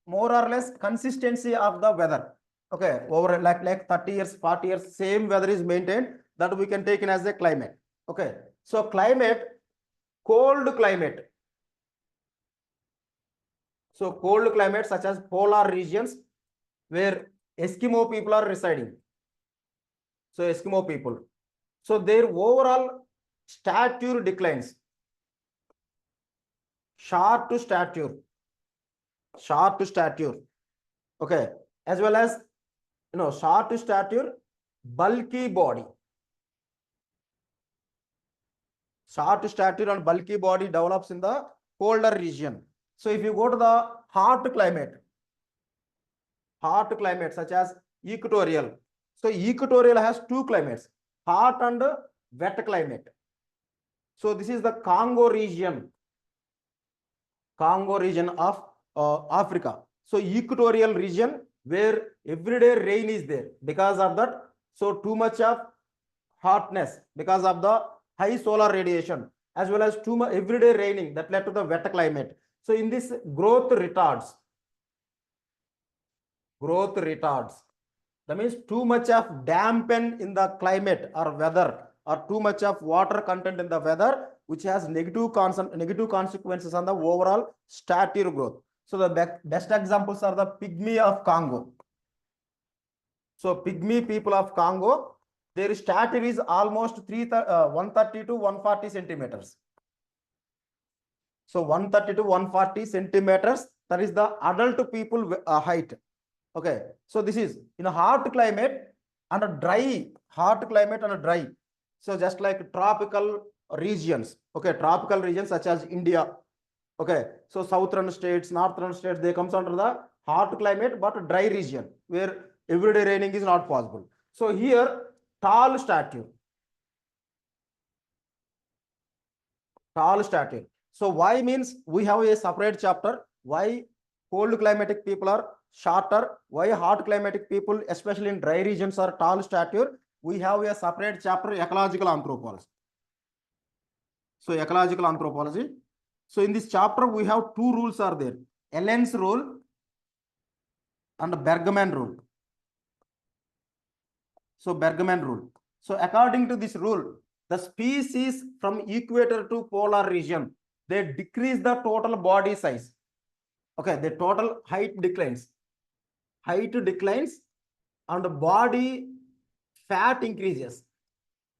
more or less consistency of the weather. Okay, over like 30 years, 40 years, same weather is maintained, that we can take in as a climate. Okay, so climate, cold climate. So cold climate such as polar regions where Eskimo people are residing. So Eskimo people. So their overall stature declines. Short to stature. Okay, as well as short to stature, bulky body. Short stature and bulky body develops in the colder region. So if you go to the hot climate such as equatorial. So equatorial has two climates, hot and wet climate. So this is the Congo region of Africa. So equatorial region where everyday rain is there. Because of that, so too much of hotness because of the high solar radiation, as well as too much everyday raining, that led to the wet climate. So in this, growth retards. That means too much of dampen in the climate or weather, or too much of water content in the weather, which has negative consequences on the overall stature growth. So the best examples are the pygmy of Congo. So pygmy people of Congo, their stature is almost 130 to 140 centimeters. So 130 to 140 centimeters, that is the adult people height. Okay, so this is in a hot climate and a dry, So just like tropical regions, okay, tropical regions such as India. Okay, so southern states, northern states, they comes under the hot climate but dry region where everyday raining is not possible. So here tall stature. Tall stature. So why means we have a separate chapter. Why cold climatic people are shorter? Why hot climatic people, especially in dry regions, are tall stature? We have a separate chapter, ecological anthropology. So ecological anthropology. So in this chapter, we have two rules are there: Allen's rule and Bergman rule. So Bergman rule. So according to this rule, the species from equator to polar region, they decrease the total body size. Okay, the total height declines. Height declines and the body fat increases.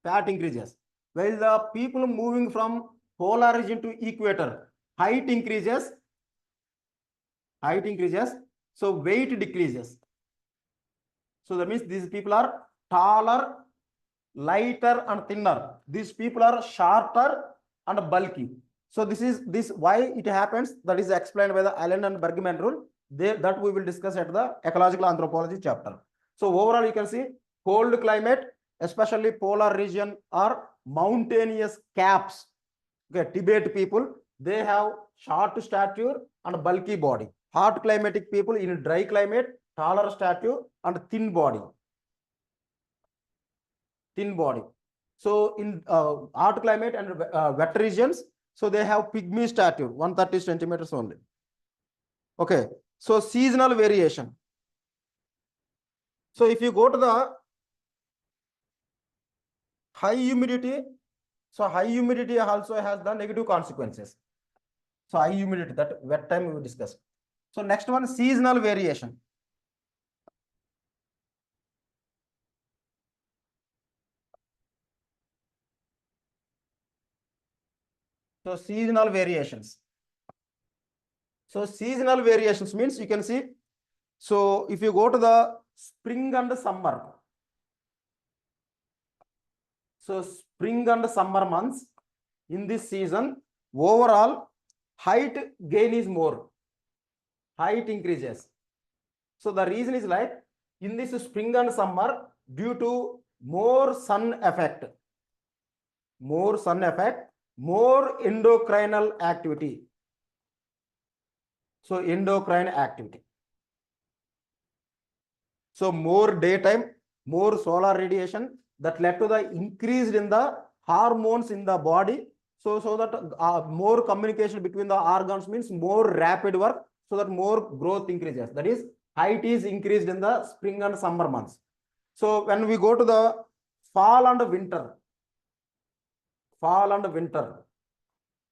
Fat increases. While the people moving from polar region to equator, height increases. Height increases. So weight decreases. So that means these people are taller, lighter and thinner. These people are shorter and bulky. So this why it happens, that is explained by the Allen and Bergman rule. That we will discuss at the ecological anthropology chapter. So overall you can see cold climate, especially polar region, are mountainous caps. Okay, Tibet people, they have short stature and bulky body. Hot climatic people in dry climate, taller stature and thin body. Thin body. So in hot climate and wet regions, so they have pygmy stature, 130 centimeters only. Okay. So seasonal variation. So if you go to the high humidity, so high humidity also has the negative consequences. So high humidity, that wet time we will discuss. So next one, seasonal variation. So seasonal variations. So seasonal variations means you can see. So if you go to the spring and summer, so spring and summer months in this season, overall height gain is more. Height increases. So the reason is like in this spring and summer, due to more sun effect, more endocrinal activity. So endocrine activity. So more daytime, more solar radiation, that led to the increase in the hormones in the body. So that more communication between the organs means more rapid work, so that more growth increases. That is, height is increased in the spring and summer months. So when we go to the fall and winter,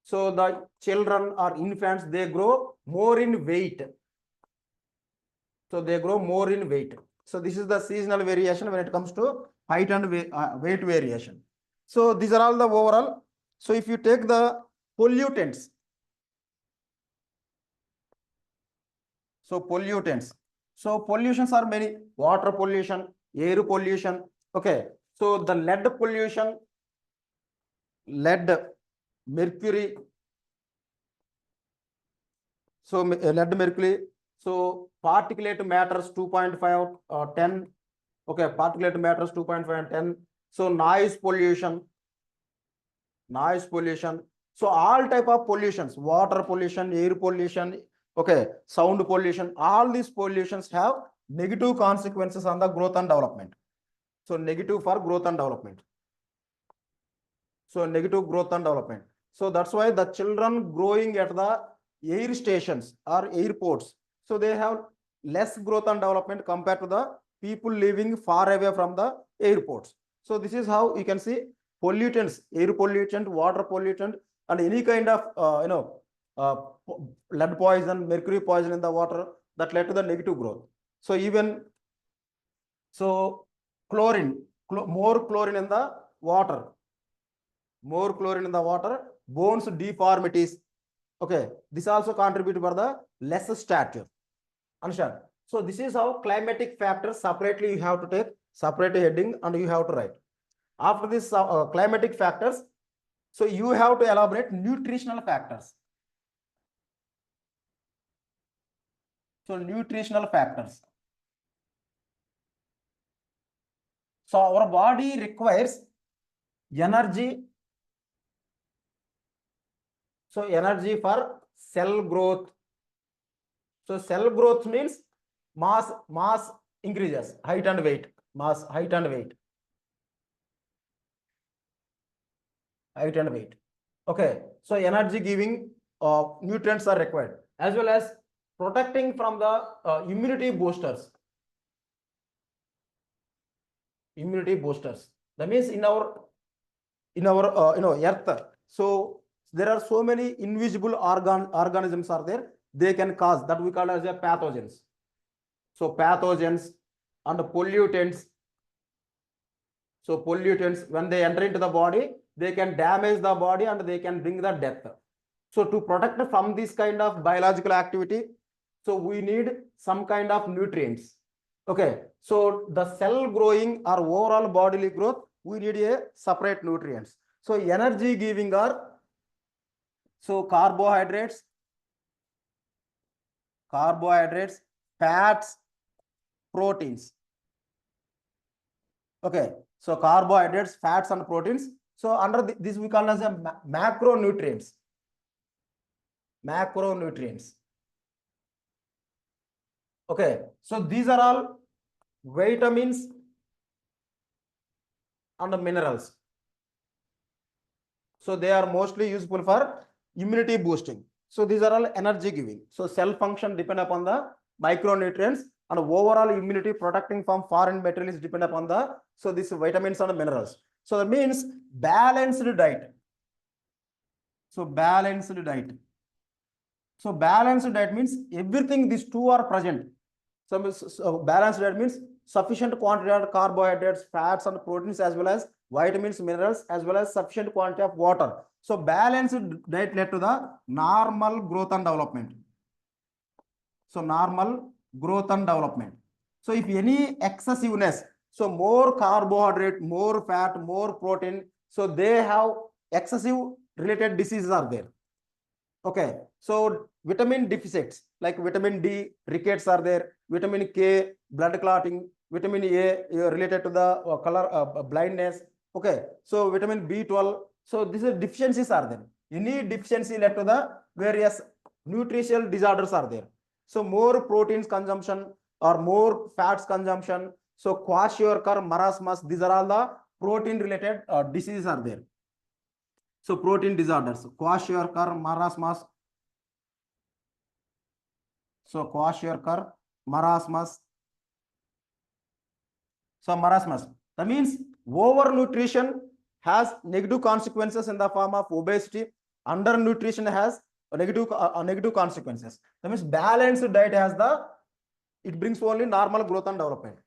so the children or infants, they grow more in weight. So they grow more in weight. So this is the seasonal variation when it comes to height and weight variation. So these are all the overall. So if you take the pollutants, so pollutions are many: water pollution, air pollution. Okay, so the lead pollution, lead, mercury. So lead, mercury. So particulate matters 2.5, 10. Okay, particulate matters 2.5 and 10. So noise pollution. So all type of pollutions, water pollution, air pollution, okay, sound pollution, all these pollutions have negative consequences on the growth and development. So negative for growth and development. So negative growth and development. So that's why the children growing at the air stations or airports, so they have less growth and development compared to the people living far away from the airports. So this is how you can see pollutants, air pollutant, water pollutant, and any kind of uh, lead poison, mercury poison in the water, that led to the negative growth. So even so, chlorine, more chlorine in the water, bones deformities. Okay, this also contribute for the less stature. Understand? So this is how climatic factors separately you have to take separate heading and you have to write. After this climatic factors, so you have to elaborate nutritional factors. So nutritional factors. So our body requires energy. So energy for cell growth. So cell growth means mass increases, height and weight, mass, height and weight, height and weight. Okay, so energy giving nutrients are required, as well as protecting from the immunity boosters. Immunity boosters. That means in our earth. So there are so many invisible organisms are there. They can cause that we call as a pathogens. So pathogens and pollutants. So pollutants, when they enter into the body, they can damage the body and they can bring the death. So to protect from this kind of biological activity, so we need some kind of nutrients. Okay, so the cell growing or overall bodily growth, we need a separate nutrients. So energy giving are, so carbohydrates, fats, proteins. Okay, so carbohydrates, fats, and proteins. So under this we call as a macronutrients. Macronutrients. Okay, so these are all vitamins and minerals. So they are mostly useful for immunity boosting. So these are all energy giving. So cell function depend upon the micronutrients, and overall immunity protecting from foreign materials depend upon the, so these vitamins and minerals. So that means balanced diet. So balanced diet. So balanced diet means everything these two are present. So balanced diet means sufficient quantity of carbohydrates, fats, and proteins, as well as vitamins, minerals, as well as sufficient quantity of water. So balanced diet led to the normal growth and development. So normal growth and development. So if any excessiveness, so more carbohydrate, more fat, more protein, so they have excessive related diseases are there. Okay, so vitamin deficits like vitamin D, rickets are there, vitamin K, blood clotting, vitamin A related to the color blindness. Okay, so vitamin B12. So these are deficiencies are there. Any deficiency led to the various nutritional disorders are there. So more proteins consumption or more fats consumption. So kwashiorkor, marasmus, these are all the protein related diseases are there. So protein disorders, kwashiorkor, marasmus. So kwashiorkor, marasmus. So marasmus. That means overnutrition has negative consequences in the form of obesity. Undernutrition has negative consequences. That means balanced diet has the, it brings only normal growth and development.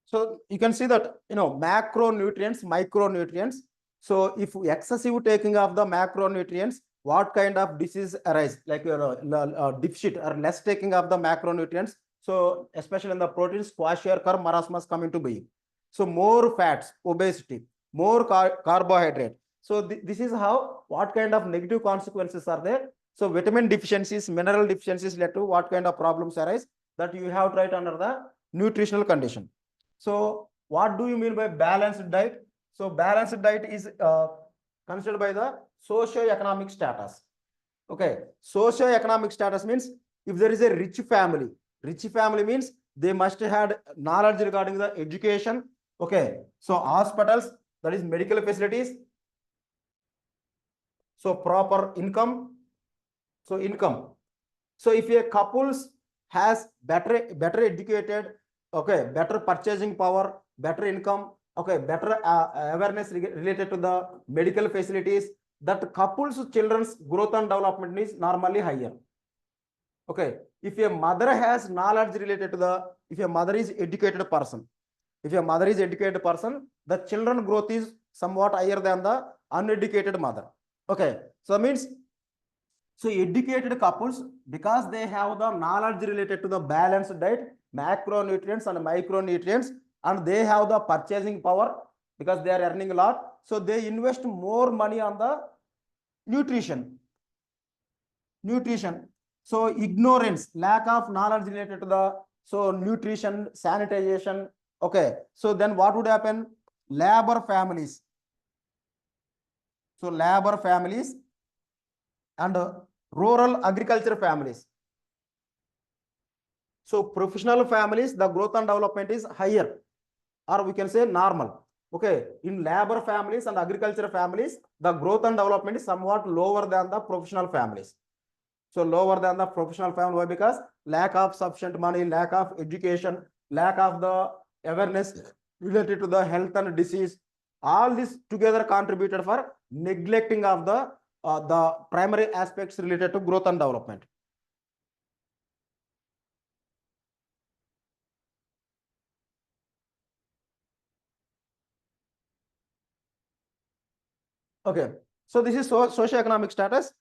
So you can see that, macronutrients, micronutrients. So if excessive taking of the macronutrients, what kind of disease arise? Like deficit or less taking of the macronutrients. So especially in the proteins, kwashiorkor, marasmus come into being. So more fats, obesity, more carbohydrate. So this is how, what kind of negative consequences are there? So vitamin deficiencies, mineral deficiencies led to what kind of problems arise, that you have tried under the nutritional condition. So what do you mean by balanced diet? So balanced diet is considered by the socio-economic status. Okay, socio-economic status means if there is a rich family means they must have knowledge regarding the education. Okay, so hospitals, that is medical facilities. So proper income. So income. So if a couples has better educated, okay, better purchasing power, better income, okay, better awareness related to the medical facilities, that couples children's growth and development is normally higher. Okay, if a mother has knowledge related to the, if a mother is educated person, the children growth is somewhat higher than the uneducated mother. Okay, so that means, so educated couples, because they have the knowledge related to the balanced diet, macronutrients and micronutrients, and they have the purchasing power because they are earning a lot. So they invest more money on the nutrition. So ignorance, lack of knowledge related to the, so nutrition, sanitization. Okay, so then what would happen? Labor families. So labor families and rural agriculture families. So professional families, the growth and development is higher, or we can say normal. Okay, in labor families and agriculture families, the growth and development is somewhat lower than the professional families. So lower than the professional family. Why? Because lack of sufficient money, lack of education, lack of the awareness related to the health and disease. All this together contributed for neglecting of the primary aspects related to growth and development. Okay, so this is socio-economic status.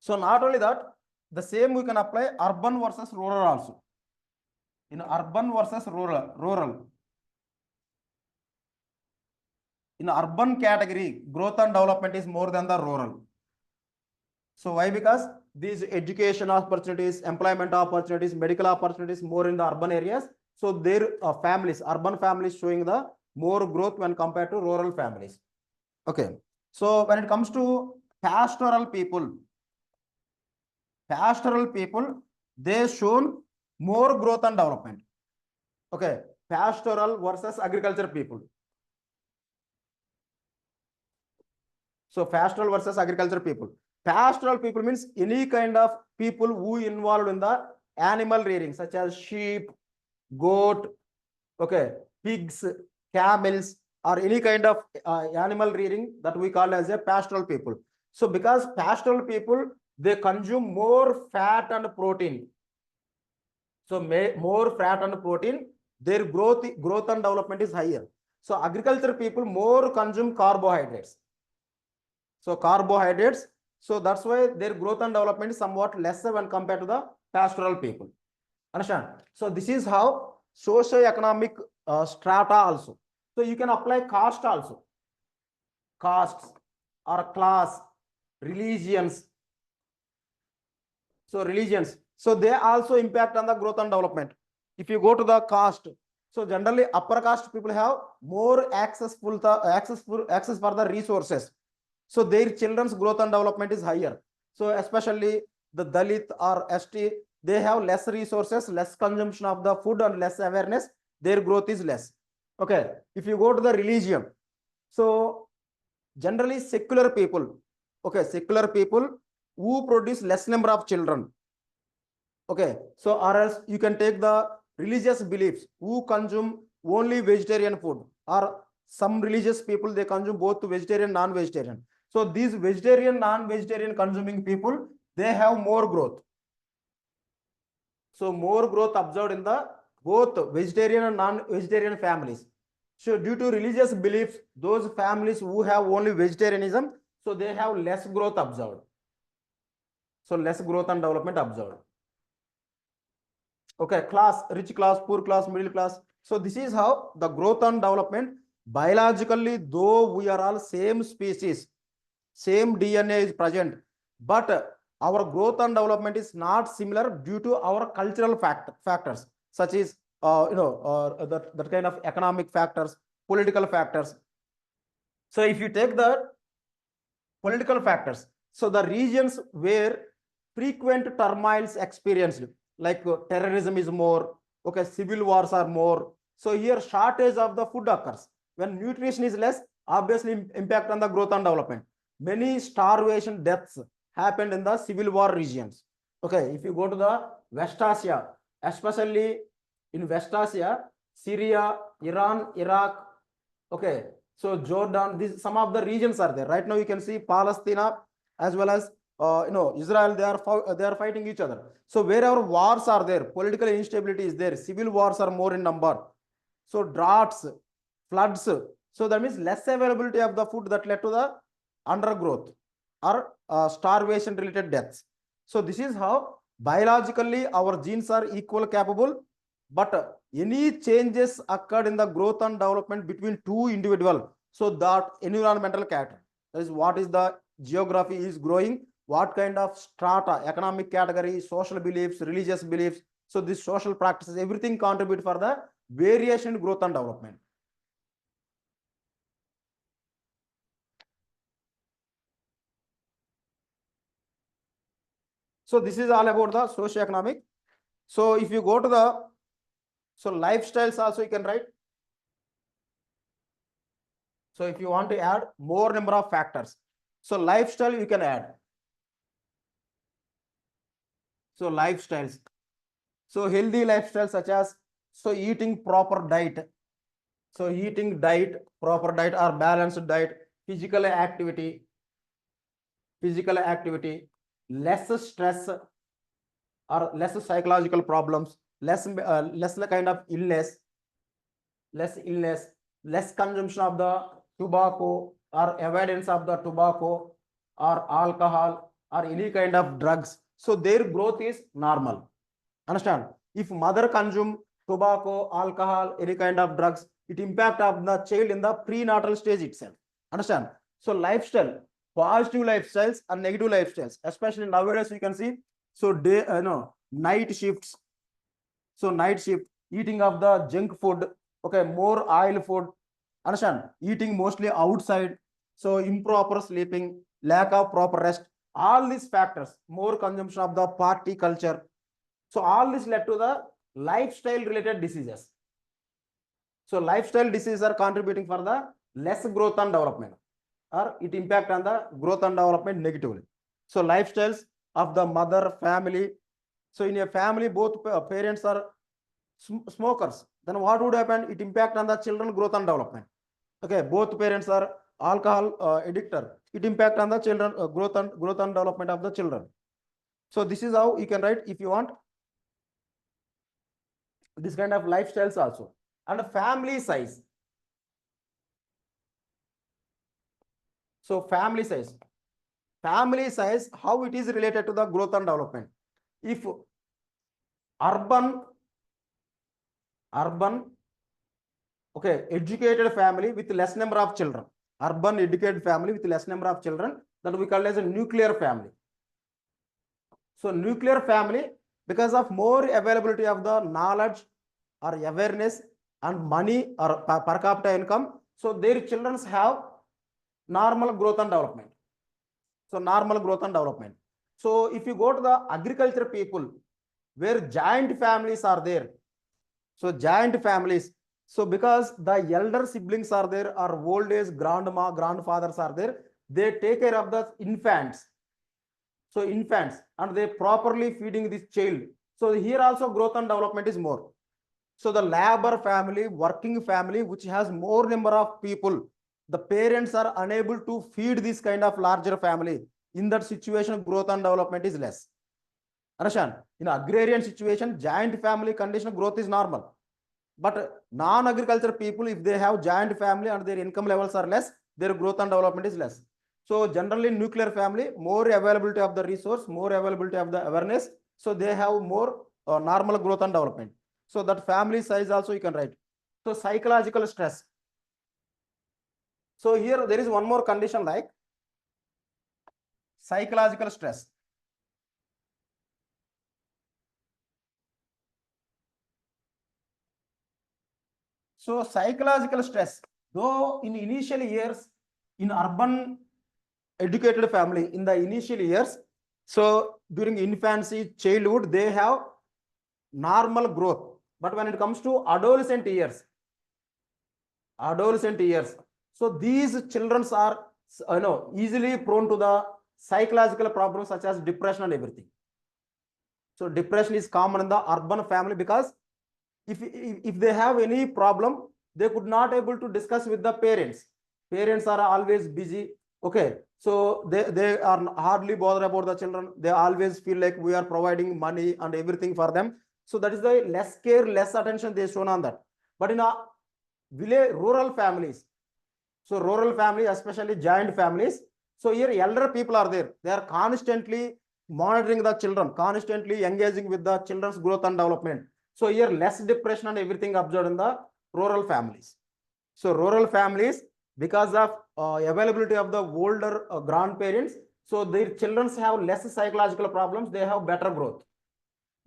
So not only that, the same we can apply urban versus rural also. In urban versus rural. In urban category, growth and development is more than the rural. So why? Because these education opportunities, employment opportunities, medical opportunities more in the urban areas. So their families, urban families showing the more growth when compared to rural families. Okay. So when it comes to pastoral people, they shown more growth and development. Okay. Pastoral versus agriculture people. So pastoral versus agriculture people. Pastoral people means any kind of people who involved in the animal rearing, such as sheep, goat, okay, pigs, camels, or any kind of animal rearing, that we call as a pastoral people. So because pastoral people, they consume more fat and protein. So more fat and protein, their growth and development is higher. So agriculture people more consume carbohydrates. So carbohydrates. So that's why their growth and development is somewhat lesser when compared to the pastoral people. Understand? So this is how socio-economic strata also. So you can apply caste also. Castes or class, religions. So religions. So they also impact on the growth and development. If you go to the caste, so generally upper caste people have more access for the resources. So their children's growth and development is higher. So especially the Dalit or ST, they have less resources, less consumption of the food and less awareness. Their growth is less. Okay. If you go to the religion, so generally secular people, okay, secular people who produce less number of children. Okay. So or else you can take the religious beliefs who consume only vegetarian food, or some religious people, they consume both vegetarian, non-vegetarian. So these vegetarian, non-vegetarian consuming people, they have more growth. So more growth observed in the both vegetarian and non-vegetarian families. So due to religious beliefs, those families who have only vegetarianism, so they have less growth observed. So less growth and development observed. Okay, class, rich class, poor class, middle class. So this is how the growth and development biologically, though we are all same species, same DNA is present, but our growth and development is not similar due to our cultural factors, such as that kind of economic factors, political factors. So if you take the political factors, so the regions where frequent turmoils experienced, like terrorism is more, okay, civil wars are more. So here shortage of the food occurs. When nutrition is less, obviously impact on the growth and development. Many starvation deaths happened in the civil war regions. Okay, if you go to the West Asia, especially in West Asia, Syria, Iran, Iraq, okay, so Jordan, these some of the regions are there. Right now you can see Palestine as well as Israel. They are fighting each other. So wherever wars are there, political instability is there. Civil wars are more in number. So droughts, floods. So that means less availability of the food that led to the undergrowth or starvation related deaths. So this is how biologically our genes are equal capable, but any changes occurred in the growth and development between two individuals. So that environmental character, that is what is the geography is growing, what kind of strata, economic category, social beliefs, religious beliefs. So these social practices, everything contribute for the variation in growth and development. So this is all about the socio-economic. So if you go to the, so lifestyles also you can write. So if you want to add more number of factors, so lifestyle you can add. So lifestyles. So healthy lifestyles such as, so eating proper diet. So eating diet, proper diet or balanced diet, physical activity, less stress or less psychological problems, less kind of illness, less consumption of the tobacco or avoidance of the tobacco or alcohol or any kind of drugs. So their growth is normal. Understand? If mother consume tobacco, alcohol, any kind of drugs, it impact of the child in the prenatal stage itself. Understand? So lifestyle, positive lifestyles and negative lifestyles, especially nowadays you can see. So day, night shifts. So night shift, eating of the junk food, okay, more oil food. Understand? Eating mostly outside. So improper sleeping, lack of proper rest. All these factors, more consumption of the party culture. So all this led to the lifestyle related diseases. So lifestyle diseases are contributing for the less growth and development, or it impact on the growth and development negatively. So lifestyles of the mother, family. So in a family, both parents are smokers. Then what would happen? It impact on the children growth and development. Okay, both parents are alcohol addictor. It impact on the children growth and development of the children. So this is how you can write if you want this kind of lifestyles also. And family size. So family size, how it is related to the growth and development. If urban, okay, educated family with less number of children, urban educated family with less number of children, that we call as a nuclear family. So nuclear family, because of more availability of the knowledge or awareness and money or per capita income, so their children have normal growth and development. So normal growth and development. So if you go to the agriculture people, where joint families are there, so joint families, so because the elder siblings are there or old age grandma, grandfathers are there, they take care of the infants. So infants, and they properly feeding this child. So here also growth and development is more. So the labor family, working family, which has more number of people, the parents are unable to feed this kind of larger family. In that situation, growth and development is less. Understand? In agrarian situation, joint family condition growth is normal. But non-agriculture people, if they have joint family and their income levels are less, their growth and development is less. So generally nuclear family, more availability of the resource, more availability of the awareness. So they have more normal growth and development. So that family size also you can write. So psychological stress. So here there is one more condition like psychological stress. So psychological stress, though in initial years in urban educated family, in the initial years, so during infancy, childhood, they have normal growth. But when it comes to adolescent years, so these children are easily prone to the psychological problems such as depression and everything. So depression is common in the urban family because if they have any problem, they could not able to discuss with the parents. Parents are always busy. Okay, so they are hardly bothered about the children. They always feel like we are providing money and everything for them. So that is the less care, less attention they shown on that. But in a village, rural families, so rural family, especially giant families, so here elder people are there. They are constantly monitoring the children, constantly engaging with the children's growth and development. So here less depression and everything observed in the rural families. So rural families, because of availability of the older grandparents, so their children have less psychological problems, they have better growth.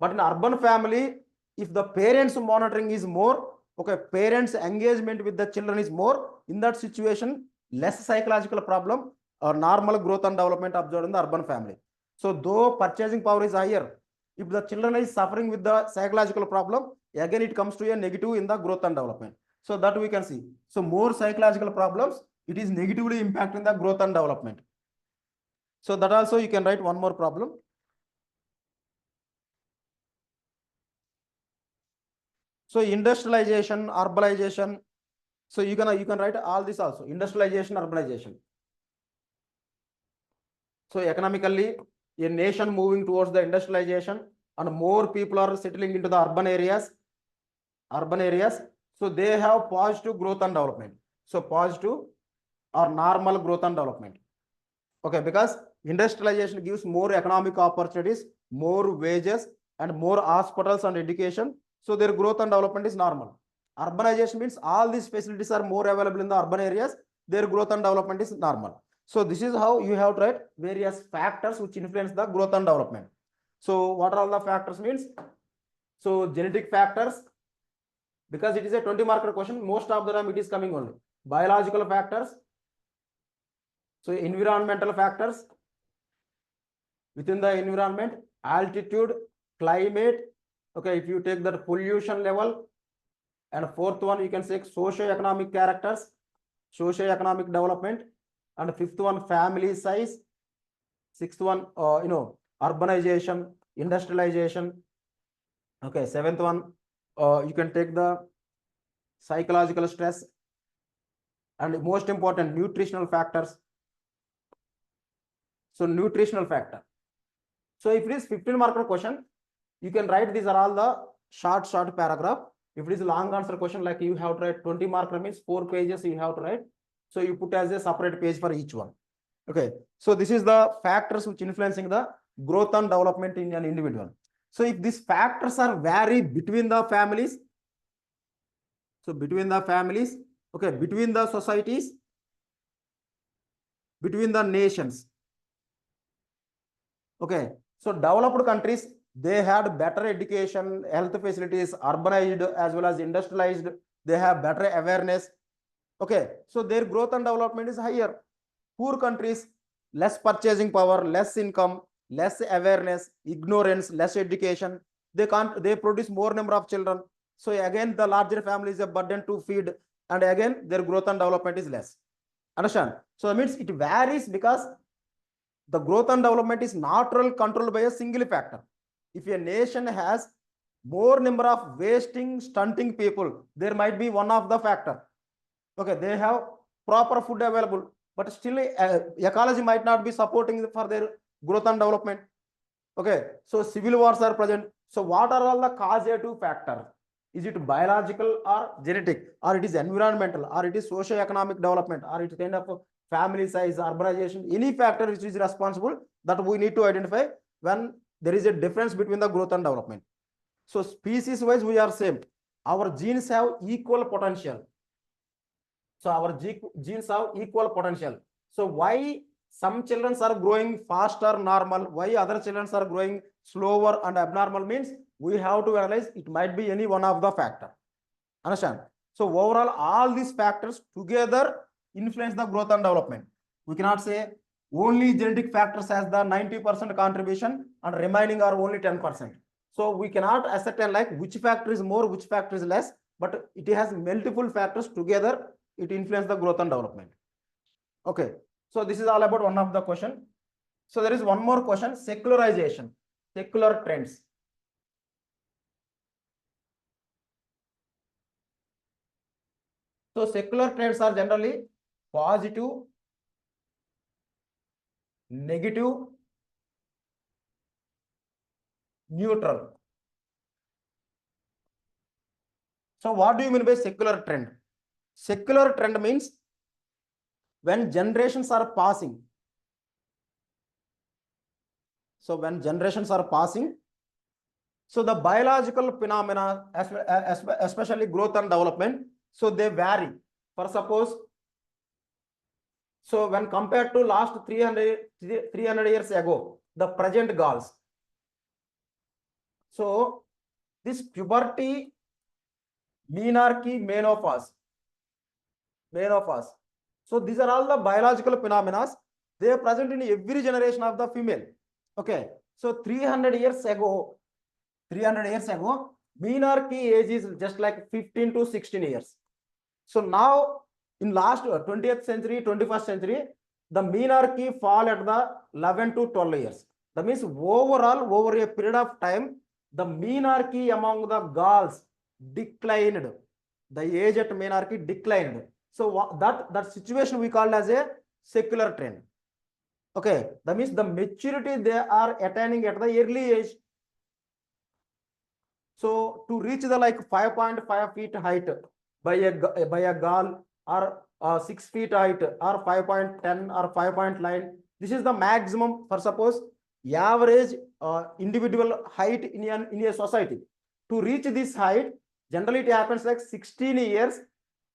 But in urban family, if the parents monitoring is more, okay, parents engagement with the children is more, in that situation, less psychological problem or normal growth and development observed in the urban family. So though purchasing power is higher, if the children is suffering with the psychological problem, again it comes to a negative in the growth and development. So that we can see. So more psychological problems, it is negatively impacting the growth and development. So that also you can write one more problem. So industrialization, urbanization. So you can write all this also. Industrialization, urbanization. So economically, a nation moving towards the industrialization and more people are settling into the urban areas. So they have positive growth and development. So positive or normal growth and development. Okay, because industrialization gives more economic opportunities, more wages, and more hospitals and education. So their growth and development is normal. Urbanization means all these facilities are more available in the urban areas. Their growth and development is normal. So this is how you have to write various factors which influence the growth and development. So what are all the factors means? So genetic factors, because it is a 20-marker question, most of the time it is coming only. Biological factors, so environmental factors, within the environment, altitude, climate, okay, if you take the pollution level, and fourth one you can say socio-economic characters, socio-economic development, and fifth one family size, sixth one urbanization, industrialization, okay, seventh one you can take the psychological stress, and most important nutritional factors. So nutritional factor. So if it is 15-marker question, you can write these are all the short paragraph. If it is a long answer question, like you have to write 20-marker means 4 pages you have to write. So you put as a separate page for each one. Okay. So this is the factors which influencing the growth and development in an individual. So if these factors are vary between the families, so between the families, okay, between the societies, between the nations. Okay. So developed countries, they had better education, health facilities, urbanized as well as industrialized. They have better awareness. Okay. So their growth and development is higher. Poor countries, less purchasing power, less income, less awareness, ignorance, less education. They produce more number of children. So again, the larger family is a burden to feed. And again, their growth and development is less. Understand? So that means it varies because the growth and development is not controlled by a single factor. If a nation has more number of wasting, stunting people, there might be one of the factor. Okay, they have proper food available, but still ecology might not be supporting for their growth and development. Okay, so civil wars are present. So what are all the causative factors? Is it biological or genetic, or it is environmental, or it is socio-economic development, or it is kind of family size, urbanization, any factor which is responsible that we need to identify when there is a difference between the growth and development. So species wise, we are same. Our genes have equal potential. So our genes have equal potential. So why some children are growing faster normal, why other children are growing slower and abnormal means we have to analyze it might be any one of the factor. Understand? So overall, all these factors together influence the growth and development. We cannot say only genetic factors has the 90% contribution and remaining are only 10%. So we cannot ascertain like which factor is more, which factor is less, but it has multiple factors together, it influences the growth and development. Okay, so this is all about one of the question. So there is one more question, secularization, secular trends. So secular trends are generally positive, negative, neutral. So what do you mean by secular trend? Secular trend means when generations are passing. So when generations are passing, so the biological phenomena, especially growth and development, so they vary. For suppose, so when compared to last 300 years ago, the present girls. So this puberty, menarche, menopause. So these are all the biological phenomena. They are present in every generation of the female. Okay. So 300 years ago, menarche age is just like 15 to 16 years. So now in last 20th century, 21st century, the menarche fall at the 11 to 12 years. That means overall, over a period of time, the menarche among the girls declined. The age at menarche declined. So that situation we call as a secular trend. Okay, that means the maturity they are attaining at the early age. So to reach the like 5.5 feet height by a girl or 6 feet height or 5.10 or 5.9, this is the maximum for suppose average individual height in a society. To reach this height, generally it happens like 16 years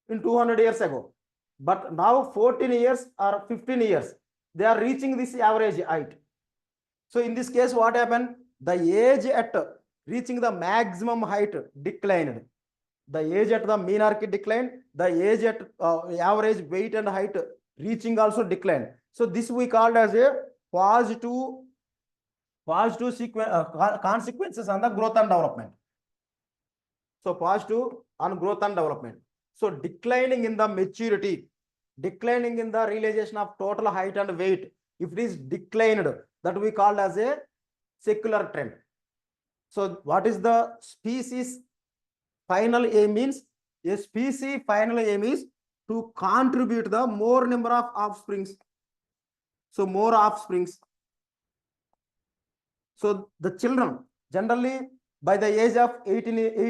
in 200 years ago. But now 14 years or 15 years, they are reaching this average height. So in this case, what happened? The age at reaching the maximum height declined. The age at the menarche declined. The age at average weight and height reaching also declined. So this we called as a positive consequences on the growth and development. So positive on growth and development. So declining in the maturity, declining in the realization of total height and weight, if it is declined, that we call as a secular trend. So what is the species final aim means? A species final aim is to contribute the more number of offsprings. So more offsprings. So the children generally by the age of 8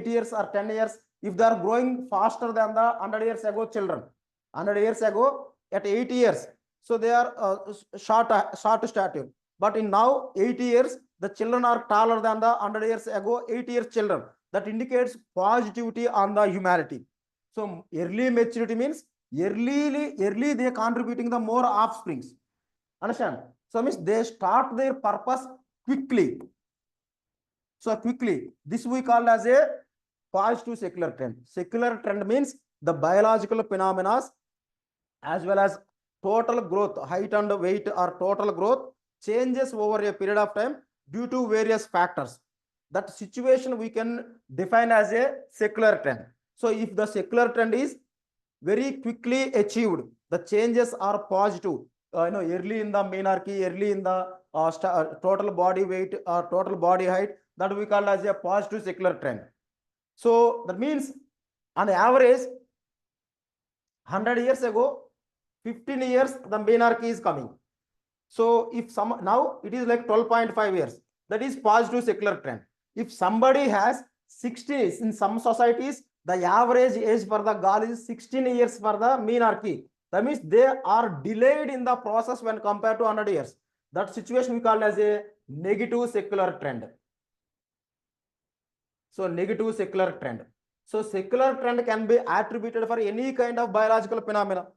years or 10 years, if they are growing faster than the 100 years ago children, 100 years ago at 8 years, so they are short stature. But in now 80 years, the children are taller than the 100 years ago 8 years children. That indicates positivity on the humanity. So early maturity means early they are contributing the more offsprings. Understand? So means they start their purpose quickly. So quickly, this we call as a positive secular trend. Secular trend means the biological phenomena as well as total growth, height and weight or total growth changes over a period of time due to various factors. That situation we can define as a secular trend. So if the secular trend is very quickly achieved, the changes are positive. Early in the menarche, early in the total body weight or total body height, that we call as a positive secular trend. So that means on average 100 years ago, 15 years the menarche is coming. So if some now it is like 12.5 years. that is positive secular trend. If somebody has 60, in some societies, the average age for the girl is 16 years for the menarche. That means they are delayed in the process when compared to 100 years. That situation we call as a negative secular trend. So negative secular trend. So secular trend can be attributed for any kind of biological phenomena.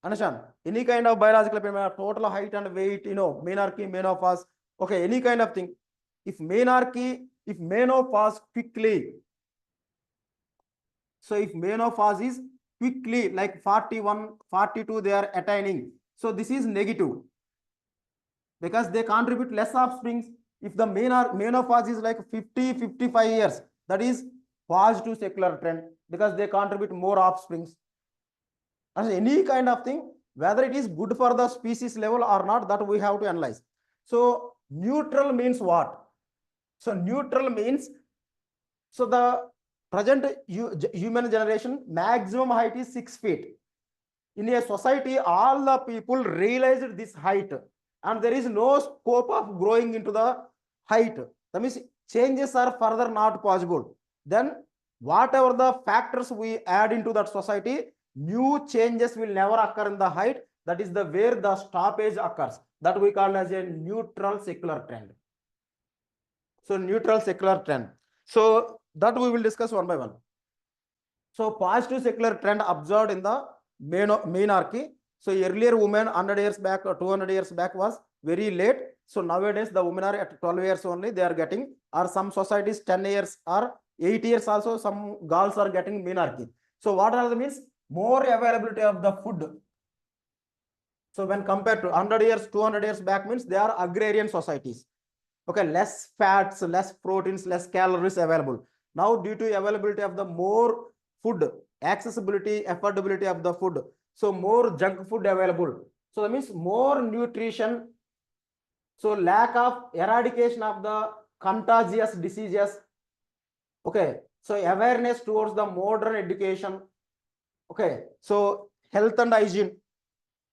Understand? Any kind of biological phenomena, total height and weight, menarche, menopause, okay, any kind of thing. If menopause quickly, so if menopause is quickly, like 41, 42, they are attaining. So this is negative because they contribute less offsprings. If the menopause is like 50, 55 years, that is positive secular trend because they contribute more offsprings. And any kind of thing, whether it is good for the species level or not, that we have to analyze. So neutral means what? So neutral means, so the present human generation maximum height is 6 feet. In a society, all the people realized this height and there is no scope of growing into the height. That means changes are further not possible. Then whatever the factors we add into that society, new changes will never occur in the height. That is the where the stoppage occurs. That we call as a neutral secular trend. So neutral secular trend. So that we will discuss one by one. So positive secular trend observed in the menarche. So earlier women 100 years back or 200 years back was very late. So nowadays the women are at 12 years only they are getting, or some societies 10 years or 8 years also some girls are getting menarche. So what are the means? More availability of the food. So when compared to 100 years, 200 years back means they are agrarian societies. Okay, less fats, less proteins, less calories available. Now due to availability of the more food, accessibility, affordability of the food, so more junk food available. So that means more nutrition. So lack of eradication of the contagious diseases. Okay, so awareness towards the modern education. Okay, so health and hygiene,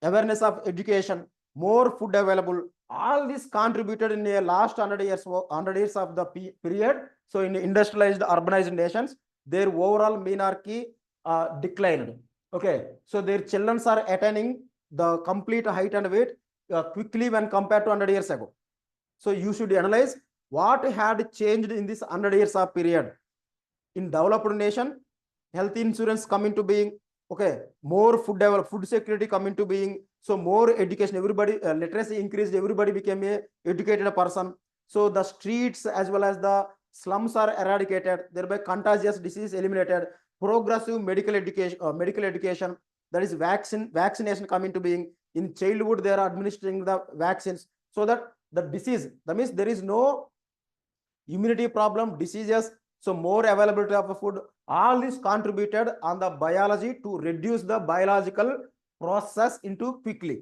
awareness of education, more food available. All this contributed in the last 100 years of the period. So in industrialized, urbanized nations, their overall menarche declined. Okay, so their children are attaining the complete height and weight quickly when compared to 100 years ago. So you should analyze what had changed in this 100 years of period. In developed nation, health insurance come into being. Okay, more food security come into being. So more education, everybody literacy increased, everybody became a educated person. So the streets as well as the slums are eradicated, thereby contagious disease eliminated. Progressive medical education, that is vaccination come into being. In childhood they are administering the vaccines so that the disease, that means there is no immunity problem, diseases. So more availability of the food, all this contributed on the biology to reduce the biological process into quickly.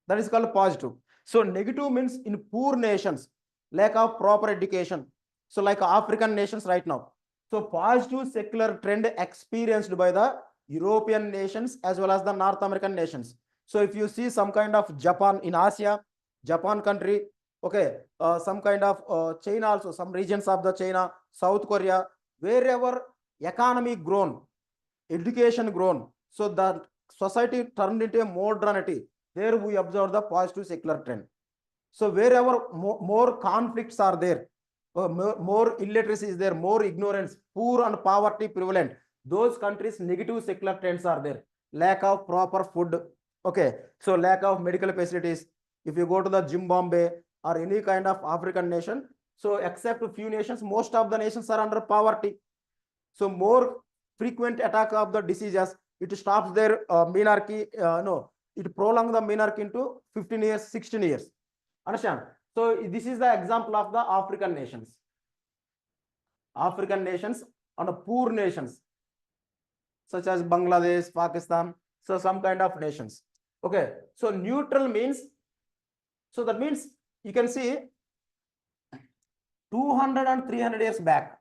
That is called positive. So negative means in poor nations, lack of proper education. So like African nations right now. So positive secular trend experienced by the European nations as well as the North American nations. So if you see some kind of Japan in Asia, Japan country, okay, some kind of China also, some regions of the China, South Korea, wherever economy grown, education grown, so the society turned into a modernity. There we observe the positive secular trend. So wherever more conflicts are there, more illiteracy is there, more ignorance, poor and poverty prevalent, those countries negative secular trends are there. Lack of proper food, okay, so lack of medical facilities. If you go to the Zimbabwe or any kind of African nation, so except a few nations, most of the nations are under poverty. So more frequent attack of the diseases, it stops their menarche, it prolongs the menarche into 15 years, 16 years. Understand? So this is the example of the African nations. African nations and poor nations such as Bangladesh, Pakistan, so some kind of nations. Okay, so neutral means, so that means you can see 200 and 300 years back.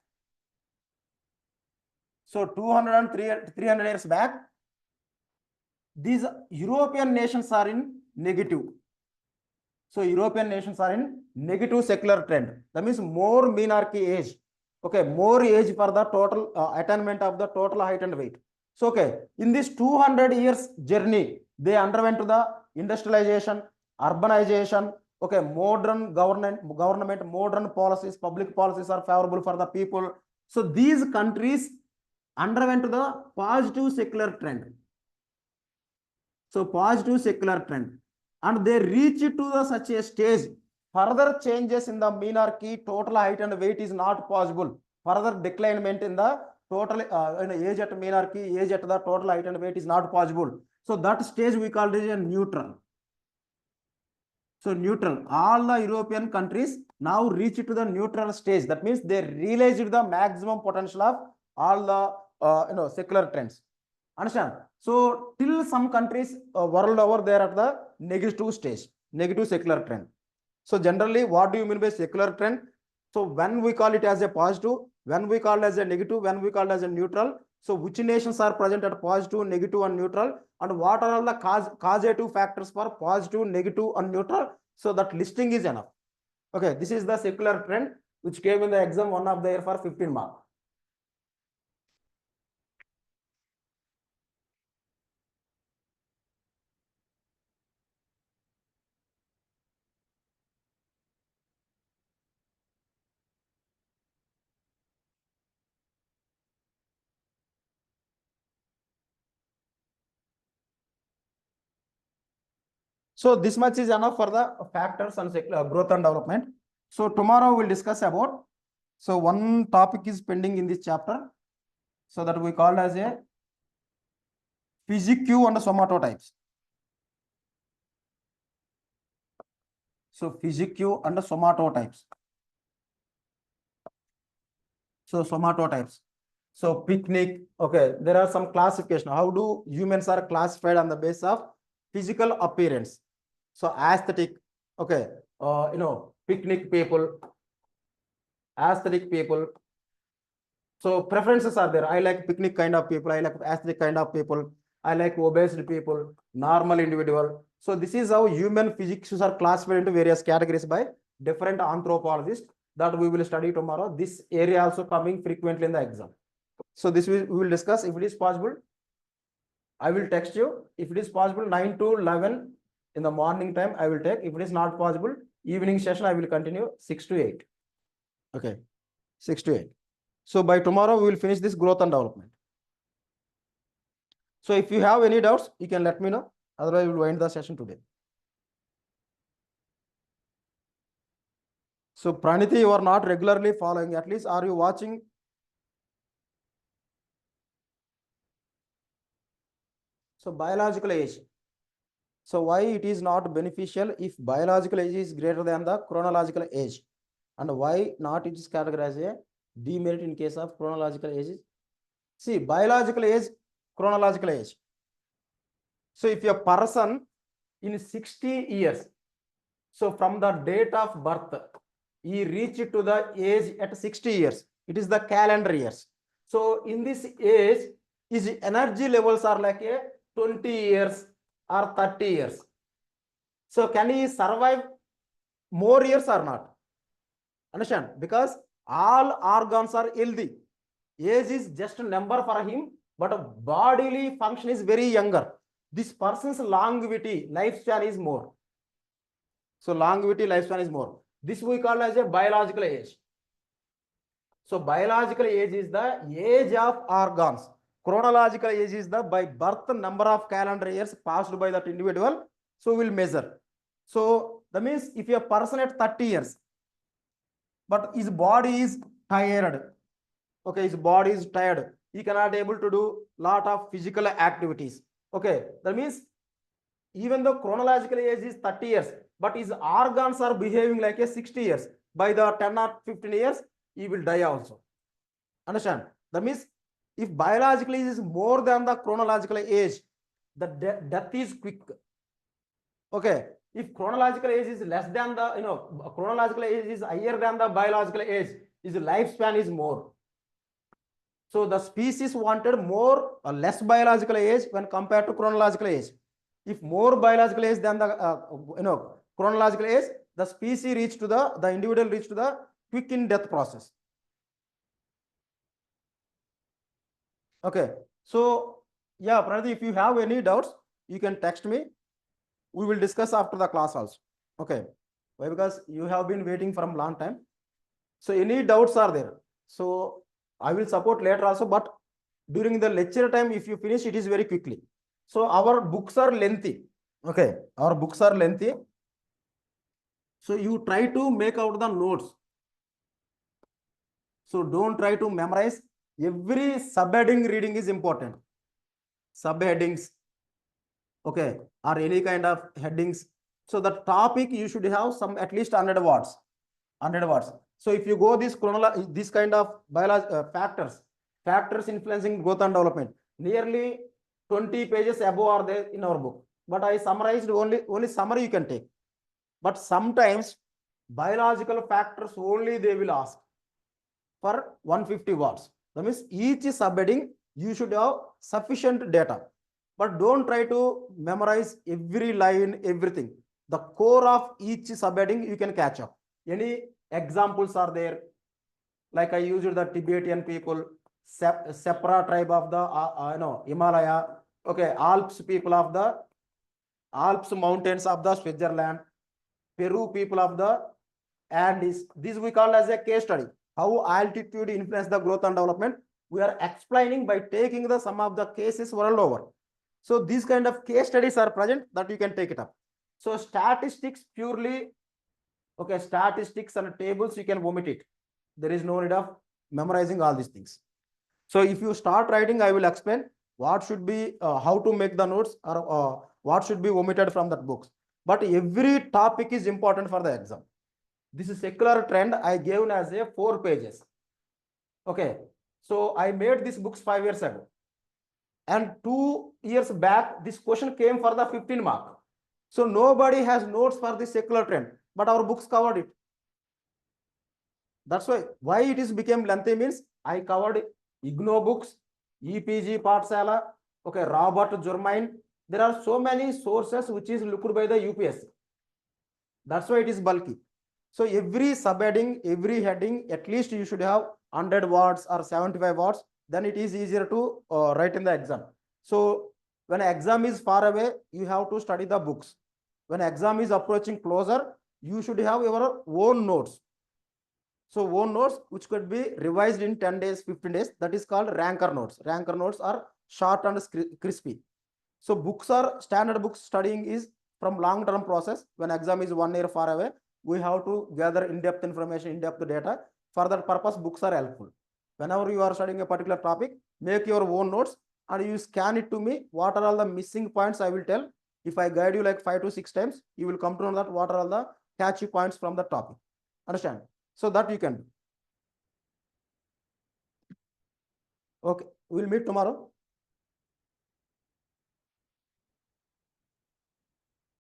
So 200 and 300 years back, these European nations are in negative. So European nations are in negative secular trend. That means more menarche age. Okay, more age for the total attainment of the total height and weight. So, okay, in this 200 years journey, they underwent the industrialization, urbanization. Okay, modern government, modern policies, public policies are favorable for the people. So these countries underwent the positive secular trend. So positive secular trend, and they reach to the such a stage. Further changes in the menarche, total height and weight is not possible. Further declinement in the total age at menarche, age at the total height and weight is not possible. So that stage we call it a neutral. So neutral. All the European countries now reach to the neutral stage. That means they realized the maximum potential of all the secular trends. Understand? So till some countries world over, they are at the negative stage, negative secular trend. So generally, what do you mean by secular trend? So when we call it as a positive, when we call it as a negative, when we call it as a neutral. So which nations are present at positive, negative, and neutral, and what are all the causative factors for positive, negative, and neutral? So that listing is enough. Okay, this is the secular trend which came in the exam one of the year for 15 marks. So this much is enough for the factors and growth and development. So tomorrow we'll discuss about, so one topic is pending in this chapter. So that we called as a physique and somatotypes. So physique and somatotypes. So somatotypes. So picnic. Okay, there are some classification. How do humans are classified on the basis of physical appearance? So aesthetic. Okay, picnic people, aesthetic people. So preferences are there. I like picnic kind of people. I like aesthetic kind of people. I like obese people, normal individual. So this is how human physics are classified into various categories by different anthropologists that we will study tomorrow. This area also coming frequently in the exam. So this we will discuss. If it is possible, I will text you. If it is possible, 9 to 11 in the morning time, I will take. If it is not possible, evening session, I will continue 6 to 8. Okay, 6 to 8. So by tomorrow, we will finish this growth and development. So if you have any doubts, you can let me know. Otherwise, we will end the session today. So Praniti, you are not regularly following. At least are you watching? So biological age. So why it is not beneficial if biological age is greater than the chronological age? And why not it is categorized as a demerit in case of chronological age? See, biological age, chronological age. So if a person in 60 years, so from the date of birth, he reached to the age at 60 years. It is the calendar years. So in this age, his energy levels are like a 20 years or 30 years. So can he survive more years or not? Understand? Because all organs are healthy. Age is just a number for him, but bodily function is very younger. This person's longevity, lifespan is more. So longevity, lifespan is more. This we call as a biological age. So biological age is the age of organs. Chronological age is the by birth number of calendar years passed by that individual. So we'll measure. So that means if a person at 30 years, but his body is tired. Okay, his body is tired. He cannot able to do lot of physical activities. Okay, that means even though chronological age is 30 years, but his organs are behaving like a 60 years. By the 10 or 15 years, he will die also. Understand? That means if biological age is more than the chronological age, the death is quick. Okay. If chronological age is less than the, chronological age is higher than the biological age, his lifespan is more. So the species wanted more or less biological age when compared to chronological age. If more biological age than the chronological age, the species reach to the individual reach to the quick in death process. Okay, so yeah, Pranati, if you have any doubts, you can text me. We will discuss after the class also. Okay, why? Because you have been waiting from long time. So any doubts are there? So I will support later also, but during the lecture time, if you finish, it is very quickly. So our books are lengthy. Okay, our books are lengthy. So you try to make out the notes. So don't try to memorize. Every subheading reading is important. Subheadings, okay, or any kind of headings. So the topic you should have some at least 100 words. 100 words. So if you go this kind of factors influencing growth and development, nearly 20 pages above are there in our book. But I summarized only summary you can take. But sometimes biological factors only they will ask for 150 words. That means each subheading you should have sufficient data. But don't try to memorize every line, everything. The core of each subheading you can catch up. Any examples are there? Like I used the Tibetan people, Sepra tribe of the Himalaya. Okay, Alps people of the Alps mountains of the Switzerland, Peru people of the Andes. This we call as a case study. How altitude influence the growth and development. We are explaining by taking the some of the cases world over. So these kind of case studies are present that you can take it up. So statistics purely, okay, statistics and tables you can omit it. There is no need of memorizing all these things. So if you start writing, I will explain what should be, how to make the notes, or what should be omitted from that books. But every topic is important for the exam. This is secular trend I gave as a 4 pages. Okay, so I made these books 5 years ago. And 2 years back, this question came for the 15 mark. So nobody has notes for the secular trend, but our books covered it. That's why it is became lengthy means I covered IGNO books, EPG Patsala, okay, Robert Germain. There are so many sources which is looked by the UPSC. That's why it is bulky. So every subheading, every heading, at least you should have 100 words or 75 words. Then it is easier to write in the exam. So when exam is far away, you have to study the books. When exam is approaching closer, you should have your own notes. So own notes which could be revised in 10 days, 15 days. That is called ranker notes. Ranker notes are short and crispy. So books are standard books studying is from long-term process. When exam is 1 year far away, we have to gather in-depth information, in-depth data. For that purpose, books are helpful. Whenever you are studying a particular topic, make your own notes and you scan it to me. What are all the missing points I will tell. If I guide you like 5 to 6 times, you will come to know that what are all the catchy points from the topic. Understand? So that you can do. Okay, we'll meet tomorrow.